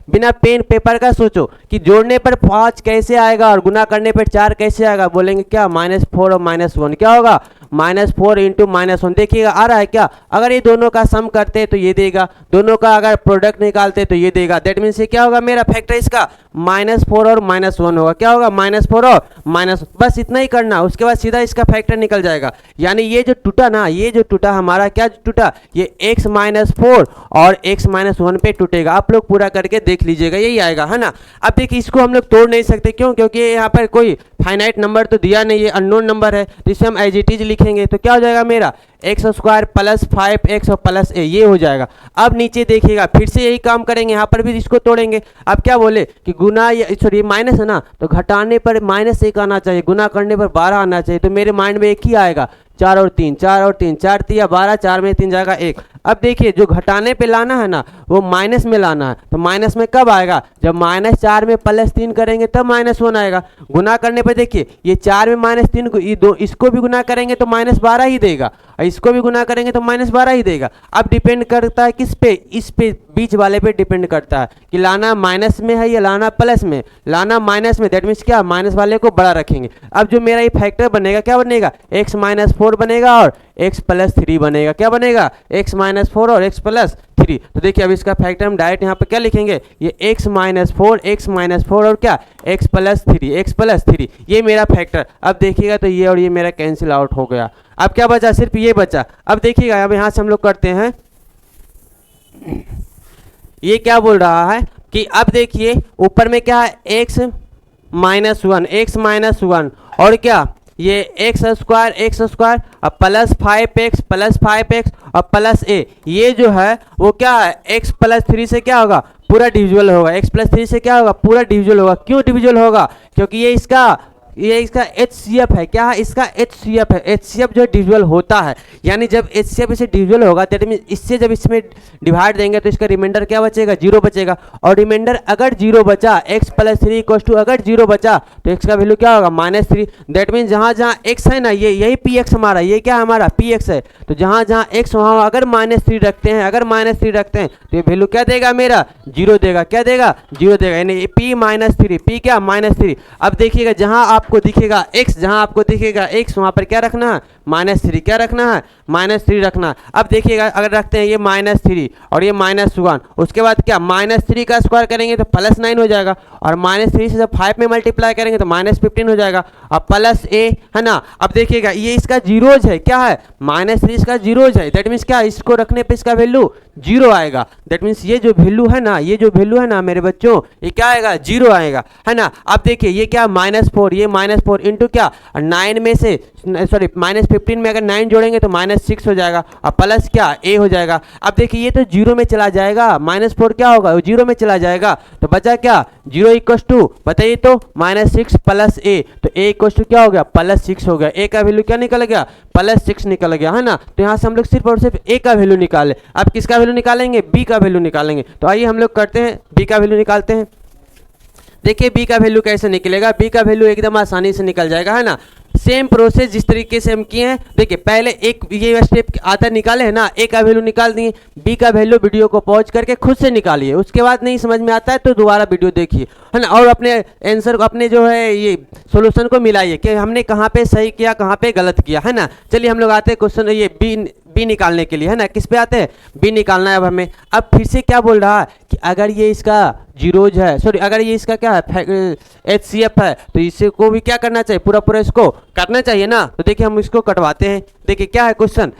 बिना पेन पेपर का सोचो कि जोड़ने पर 5 कैसे आएगा और गुना करने पर 4 कैसे आएगा, बोलेंगे क्या -4 और -1 क्या होगा -4 × -1, देखिएगा आ रहा है क्या, अगर ये दोनों का सम करते तो ये देगा, दोनों का अगर प्रोडक्ट निकालते तो ये देगा, दैट मीन्स ये क्या होगा मेरा फैक्टर इसका -4 और -1 होगा, क्या होगा -4 और -, बस इतना ही करना, उसके बाद सीधा इसका फैक्टर निकल जाएगा। यानी ये जो टूटा ना, ये जो टूटा हमारा क्या टूटा, ये x - 4 और x - 1 पे टूटेगा, आप लोग पूरा करके देख लीजिएगा यही आएगा, है ना। अब देखिए इसको हम लोग तोड़ नहीं सकते, क्यों, क्योंकि यहाँ पर कोई फाइनाइट नंबर तो दिया नहीं है, अननोन नंबर है, तो इसे हम एज इट इज लिखेंगे तो क्या हो जाएगा मेरा x² + 5x + a ये हो जाएगा। अब नीचे देखिएगा फिर से यही काम करेंगे, यहाँ पर भी इसको तोड़ेंगे। अब क्या बोले कि गुना सॉरी माइनस है ना, तो घटाने पर -1 आना चाहिए, गुना करने पर 12 आना चाहिए, तो मेरे माइंड में एक ही आएगा 4 और 3 4 और 3 4 3 12, 4 में 3 जाएगा 1। अब देखिए जो घटाने पे लाना है ना वो माइनस में लाना है, तो माइनस में कब आएगा जब -4 में +3 करेंगे तब -1 आएगा। गुना करने पे देखिए ये 4 में -3 ये दो इसको भी गुना करेंगे तो -12 ही देगा, और इसको भी गुना करेंगे तो -12 ही देगा। अब डिपेंड करता है किस पे, इस पे बीच वाले पे डिपेंड करता है कि लाना माइनस में है या लाना प्लस में, लाना माइनस में दैट मीन्स क्या माइनस वाले को बड़ा रखेंगे। अब जो मेरा ये फैक्टर बनेगा क्या बनेगा x - 4 बनेगा और x + 3 बनेगा, क्या बनेगा x - 4 और x + 3। तो देखिए अब इसका फैक्टर हम डायरेक्ट यहाँ पे क्या लिखेंगे, ये x - 4 और क्या x + 3 ये मेरा फैक्टर। अब देखिएगा तो ये और ये मेरा कैंसिल आउट हो गया, अब क्या बचा सिर्फ ये बचा। अब देखिएगा अब यहाँ से हम लोग करते हैं, ये क्या बोल रहा है कि अब देखिए ऊपर में क्या है x माइनस वन और क्या ये एक्स स्क्वायर और प्लस 5x और प्लस a, ये जो है वो क्या है x प्लस 3 से क्या होगा पूरा डिविजिबल होगा, x प्लस 3 से क्या होगा पूरा डिविजिबल होगा। क्यों डिविजिबल होगा? क्योंकि ये इसका HCF है। क्या है? इसका HCF है। HCF जो डिविजिबल होता है, यानी जब HCF इसे डिविजिबल होगा दैट मीन इससे जब इसमें डिवाइड देंगे तो इसका रिमाइंडर क्या बचेगा? 0 बचेगा। और रिमाइंडर अगर 0 बचा, x प्लस 3 इक्वल टू अगर 0 बचा तो x का वैल्यू क्या होगा? -3। दैट मीन जहाँ जहाँ x है ना, ये यही px हमारा, ये क्या हमारा px है। तो जहाँ जहाँ x वहाँ अगर -3 रखते हैं, तो ये वैल्यू क्या देगा? मेरा 0 देगा। क्या देगा? 0 देगा, यानी p -3, p क्या -3। अब देखिएगा जहाँ आपको दिखेगा x, वहाँ पर क्या रखना है? -3। क्या रखना है? -3 रखना। अब देखिएगा अगर रखते हैं ये -3 और ये -1, उसके बाद क्या -3 का स्क्वायर करेंगे तो +9 हो जाएगा, और -3 से जब 5 में मल्टीप्लाई करेंगे तो -15 हो जाएगा, और प्लस a है ना। अब देखिएगा ये इसका जीरोज है। क्या है? -3 इसका जीरोज है। दैट मीन्स क्या? इसको रखने पे इसका वैल्यू 0 आएगा। दैट मीन्स ये जो वैल्यू है ना मेरे बच्चों, ये क्या आएगा? 0 आएगा, है ना। अब देखिए ये क्या? -4, ये -4 इंटू क्या 9 में से -15 में अगर 9 जोड़ेंगे तो -6 हो जाएगा, और प्लस क्या a हो जाएगा। अब देखिए ये तो 0 में चला जाएगा, -4 क्या होगा? 0 में चला जाएगा, तो बचा क्या? 0 इक्वल टू बताइए तो -6 प्लस a, तो a इक्वल टू क्या हो गया? +6 हो गया। a का वैल्यू क्या निकल गया? +6 निकल गया, है ना। तो यहाँ से हम लोग सिर्फ और सिर्फ a का वैल्यू निकाले। अब किसका वैल्यू निकालेंगे? b का वैल्यू निकालेंगे। तो आइए हम लोग करते हैं, b का वैल्यू निकालते हैं। देखिए b का वैल्यू कैसे निकलेगा? b का वैल्यू एकदम आसानी से निकल जाएगा, है ना। सेम प्रोसेस जिस तरीके से हम किए हैं। देखिए पहले एक ये स्टेप आधा निकाले है ना, a का वैल्यू निकाल दिए, b का वैल्यू वीडियो को पॉज करके खुद से निकालिए। उसके बाद नहीं समझ में आता है तो दोबारा वीडियो देखिए, है ना, और अपने आंसर को, अपने जो है ये सॉल्यूशन को मिलाइए कि हमने कहाँ पे सही किया, कहाँ पे गलत किया, है ना। चलिए हम लोग आते हैं क्वेश्चन ये बी निकालने के लिए, है ना। किस पे आते हैं? बी निकालना है अब हमें। अब फिर से क्या बोल रहा है कि अगर ये इसका जीरोज है, सॉरी अगर ये इसका क्या है HCF है, तो इसे को भी क्या करना चाहिए? पूरा इसको करना चाहिए ना। तो देखिए हम इसको कटवाते हैं। देखिए क्या है क्वेश्चन,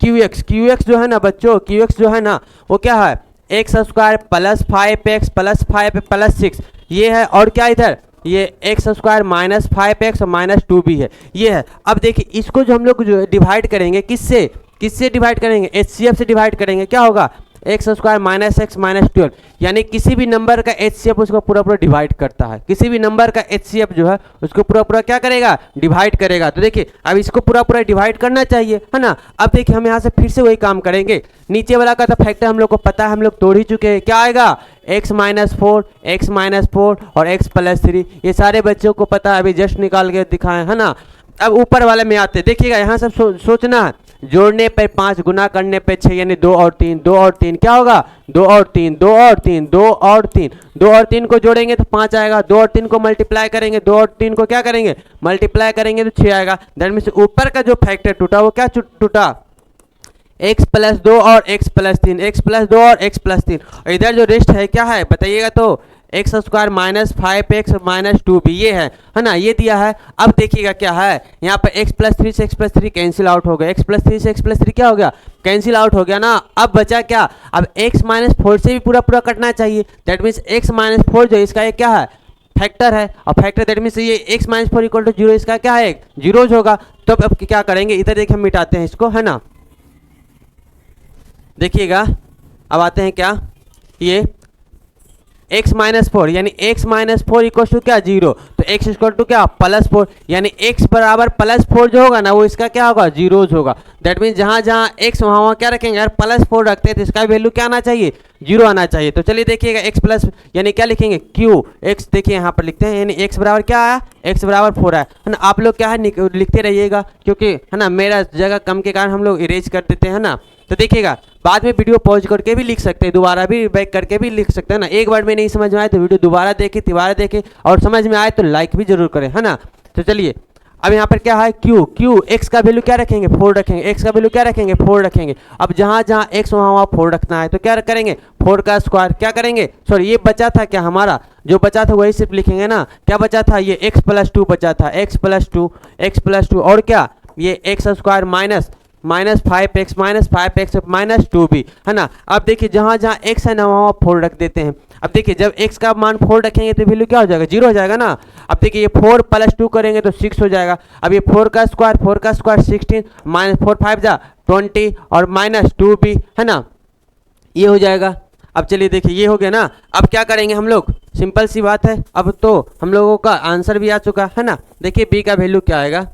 QX जो है ना बच्चों, QX जो है ना वो क्या है? x² plus 5x plus 5 plus 6 ये है, और क्या इधर ये x² -5x और -2 भी है, ये है। अब देखिए इसको जो हम लोग जो डिवाइड करेंगे किससे डिवाइड करेंगे? HCF से डिवाइड करेंगे। क्या होगा? x² -x -12, यानी किसी भी नंबर का HCF उसको पूरा डिवाइड करता है। किसी भी नंबर का HCF जो है उसको पूरा क्या करेगा? डिवाइड करेगा। तो देखिए अब इसको पूरा डिवाइड करना चाहिए, है ना। अब देखिए हम यहाँ से फिर से वही काम करेंगे। नीचे वाला का तो फैक्टर हम लोग को पता है, हम लोग तोड़ ही चुके हैं। क्या आएगा? x -4 और x + 3, ये सारे बच्चों को पता है, अभी जस्ट निकाल के दिखाएं, है ना। अब ऊपर वाले में आते, देखिएगा यहाँ सब सोचना है। जोड़ने पे 5, गुना करने पे 6, यानी 2 और 3 क्या होगा? 2 और 3 को जोड़ेंगे तो 5 आएगा। 2 और 3 को मल्टीप्लाई करेंगे, 2 और 3 को क्या करेंगे? मल्टीप्लाई करेंगे तो 6 आएगा। दैट मीन्स ऊपर का जो फैक्टर टूटा वो क्या टूटा? x + 2 और x + 3, x + 2 और x + 3। और इधर जो रेस्ट है क्या है बताइएगा तो? x² -5x -2 भी ये है ना, ये दिया है। अब देखिएगा क्या है यहाँ पर x + 3 से x + 3 कैंसिल आउट हो गया, x + 3 से x + 3 क्या हो गया? कैंसिल आउट हो गया ना। अब बचा क्या? अब x -4 से भी पूरा कटना चाहिए। दैट मीन्स x -4 जो इसका ये क्या है? फैक्टर है, और फैक्टर दैट मीन्स ये x -4 = 0, इसका क्या है? जीरोज होगा। तो अब क्या करेंगे? इधर देखिए हम मिटाते हैं इसको, है ना। देखिएगा अब आते हैं क्या, ये x -4 यानी x -4 = क्या? 0। तो x = क्या? +4, यानी x बराबर +4 जो होगा ना वो इसका क्या होगा? जीरोज होगा। दैट मीन्स जहाँ जहाँ x वहाँ क्या रखेंगे? अगर +4 रखते हैं तो इसका वैल्यू क्या आना चाहिए? 0 आना चाहिए। तो चलिए देखिएगा x प्लस यानी क्या लिखेंगे? q x, देखिए यहाँ पर लिखते हैं, यानी x बराबर क्या आया? x बराबर 4 है ना। आप लोग क्या है लिखते रहिएगा, क्योंकि है ना मेरा जगह कम के कारण हम लोग इरेज कर देते हैं ना। तो देखिएगा बाद में वीडियो पॉज करके भी लिख सकते हैं, दोबारा भी बैक करके भी लिख सकते हैं ना। एक बार में नहीं समझ में आए तो वीडियो दोबारा देखें, तिबारा देखें, और समझ में आए तो लाइक भी जरूर करें, है ना। तो चलिए अब यहाँ पर क्या है? q x का वैल्यू क्या रखेंगे? 4 रखेंगे। x का वैल्यू क्या रखेंगे? 4 रखेंगे। अब जहाँ जहाँ x वहाँ 4 रखना है तो क्या करेंगे? 4 का स्क्वायर क्या करेंगे? सॉरी ये बचा था क्या हमारा? जो बचा था वही सिर्फ लिखेंगे ना। क्या बचा था? ये x + 2 बचा था, x + 2 और क्या? ये x² -5x -2b, है ना। अब देखिए जहाँ जहाँ x है ना वहाँ 4 रख देते हैं। अब देखिए जब x का मान 4 रखेंगे तो वैल्यू क्या हो जाएगा, 0 हो जाएगा ना। अब देखिए ये 4 + 2 करेंगे तो 6 हो जाएगा। अब ये 4 का स्क्वायर 16 -4 5 जा 20 और -2b, है ना, ये हो जाएगा। अब चलिए देखिए ये हो गया ना। अब क्या करेंगे हम लोग, सिंपल सी बात है। अब तो हम लोगों का आंसर भी आ चुका है ना। देखिए b का वैल्यू क्या आएगा।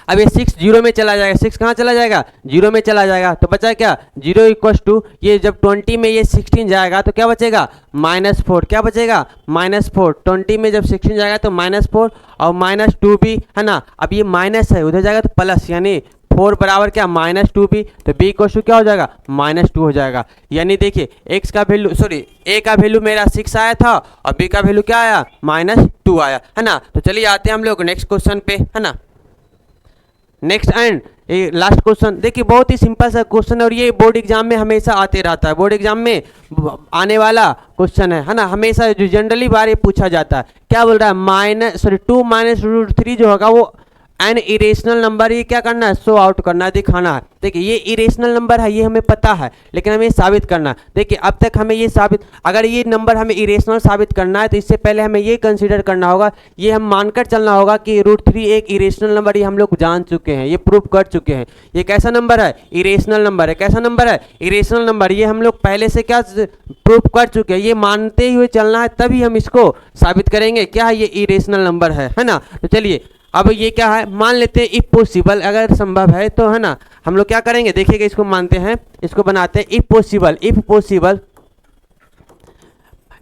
अब ये 6 0 में चला जाएगा, 6 कहाँ चला जाएगा, 0 में चला जाएगा, तो बचा क्या 0 = ये जब 20 में ये 16 जाएगा तो क्या बचेगा -4, क्या बचेगा -4। 20 में जब 16 जाएगा तो -4 और -2b, है ना। अब ये माइनस है उधर जाएगा तो प्लस, यानी 4 बराबर क्या -2b, तो b = क्या हो जाएगा -2 हो जाएगा। यानी देखिए x का वैल्यू a का वैल्यू मेरा 6 आया था और b का वैल्यू क्या आया -2 आया, है ना। तो चलिए आते हैं हम लोग नेक्स्ट क्वेश्चन पे, है ना। नेक्स्ट एंड ये लास्ट क्वेश्चन देखिए, बहुत ही सिंपल सा क्वेश्चन है और ये बोर्ड एग्जाम में हमेशा आते रहता है। बोर्ड एग्जाम में आने वाला क्वेश्चन है ना, हमेशा जो जनरली बार ये पूछा जाता है। क्या बोल रहा है 2 - √3 जो होगा वो एन इरेशनल नंबर, ये क्या करना है, शो आउट करना है, दिखाना है। देखिए ये इरेशनल नंबर है, ये हमें पता है, लेकिन हमें साबित करना है। देखिए अब तक हमें ये साबित, अगर ये नंबर हमें इरेशनल साबित करना है तो इससे पहले हमें ये कंसीडर करना होगा, ये हम मानकर चलना होगा कि √3 एक इरेशनल नंबर, ये हम लोग जान चुके हैं, ये प्रूव कर चुके हैं। ये कैसा नंबर है, इरेशनल नंबर है। कैसा नंबर है, इरेशनल नंबर। ये हम लोग पहले से क्या प्रूव कर चुके हैं, ये मानते हुए चलना है, तभी हम इसको साबित करेंगे क्या है, ये इरेशनल नंबर है ना। तो चलिए अब ये क्या है, मान लेते हैं इफ पॉसिबल, अगर संभव है तो, है ना। हम लोग क्या करेंगे देखिएगा, इसको मानते हैं, इसको बनाते हैं इफ पॉसिबल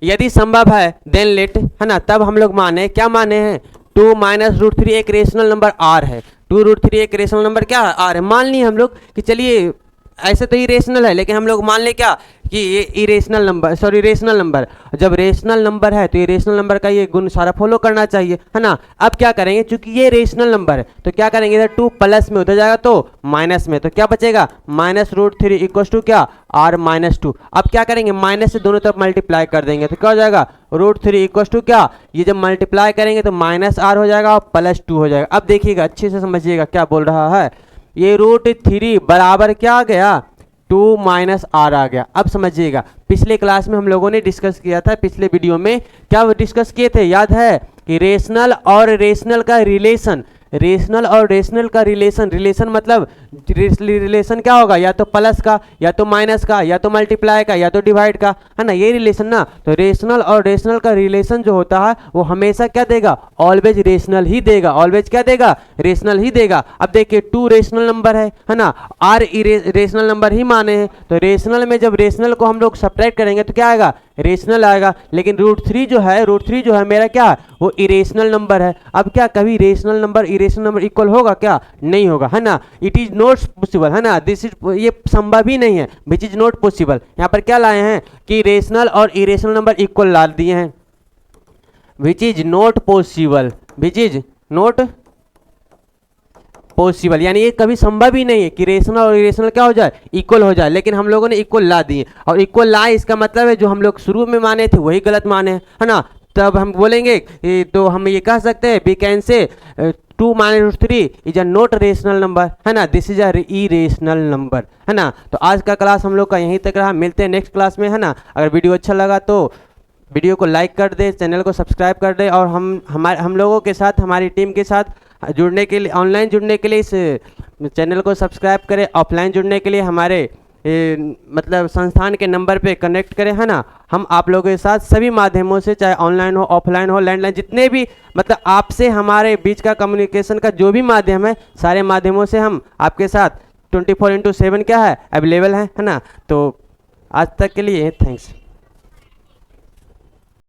यदि संभव है देन लेट, है ना। तब हम लोग माने, क्या माने हैं 2 - √3 एक रेशनल नंबर r है। 2 √3 एक रेशनल नंबर क्या है, r है। मान लिए हम लोग कि चलिए ऐसे तो इरेशनल है, लेकिन हम लोग मान ले क्या कि ये इरेशनल नंबर, रेशनल नंबर। जब रेशनल नंबर है तो ये रेशनल नंबर का ये गुण सारा फॉलो करना चाहिए, है ना। अब क्या करेंगे, चूंकि ये रेशनल नंबर है तो क्या करेंगे, इधर 2 प्लस में उधर जाएगा तो माइनस में, तो क्या बचेगा -√3 = क्या r-2। अब क्या करेंगे, माइनस से दोनों तरफ मल्टीप्लाई कर देंगे तो क्या हो जाएगा √3 = क्या, ये जब मल्टीप्लाई करेंगे तो -r हो जाएगा और +2 हो जाएगा। अब देखिएगा अच्छे से समझिएगा क्या बोल रहा है, ये √3 बराबर क्या आ गया 2 - r आ गया। अब समझिएगा पिछले क्लास में हम लोगों ने डिस्कस किया था, पिछले वीडियो में क्या डिस्कस किए थे, याद है कि रेशनल और रेशनल का रिलेशन, रेशनल और रेशनल का रिलेशन मतलब रिलेशन क्या होगा, या तो प्लस का, या तो माइनस का, या तो मल्टीप्लाई का, या तो डिवाइड का, है ना, ये रिलेशन ना। तो रेशनल और रेशनल का रिलेशन जो होता है वो हमेशा क्या देगा, ऑलवेज रेशनल ही देगा, ऑलवेज क्या देगा, रेशनल ही देगा। अब देखिए 2 रेशनल नंबर है ना, r रेशनल नंबर ही माने हैं, तो रेशनल में जब रेशनल को हम लोग सब्ट्रैक्ट करेंगे तो क्या आएगा, रेशनल आएगा। लेकिन √3 जो है मेरा क्या है, वो इरेशनल नंबर है। अब क्या कभी rational number irrational number equal होगा, क्या नहीं होगा, है ना। इट इज नॉट पॉसिबल, है ना, दिस इज, ये संभव ही नहीं है, विच इज नॉट पॉसिबल। यहाँ पर क्या लाए हैं कि रेशनल और इरेशनल नंबर इक्वल ला दिए हैं, which is not possible, which is not possible, यानी ये कभी संभव ही नहीं है कि रेशनल और इरेशनल क्या हो जाए, इक्वल हो जाए। लेकिन हम लोगों ने इक्वल ला दिए, और इक्वल लाए इसका मतलब है जो हम लोग शुरू में माने थे वही गलत माने हैं, है ना। तब हम बोलेंगे तो हम ये कह सकते हैं we can say 2 - √3 is a not rational number, है ना, this is a irrational number, है ना। तो आज का क्लास हम लोग का यहीं तक रहा, मिलते हैं नेक्स्ट क्लास में, है ना। अगर वीडियो अच्छा लगा तो वीडियो को लाइक कर दे, चैनल को सब्सक्राइब कर दे, और हम लोगों के साथ, हमारी टीम के साथ जुड़ने के लिए, ऑनलाइन जुड़ने के लिए इस चैनल को सब्सक्राइब करें, ऑफलाइन जुड़ने के लिए हमारे मतलब संस्थान के नंबर पे कनेक्ट करें, है ना। हम आप लोगों के साथ सभी माध्यमों से, चाहे ऑनलाइन हो, ऑफलाइन हो, लैंडलाइन, जितने भी मतलब आपसे हमारे बीच का कम्युनिकेशन का जो भी माध्यम है, सारे माध्यमों से हम आपके साथ 24/7 क्या है, अवेलेबल है ना। तो आज तक के लिए थैंक्स।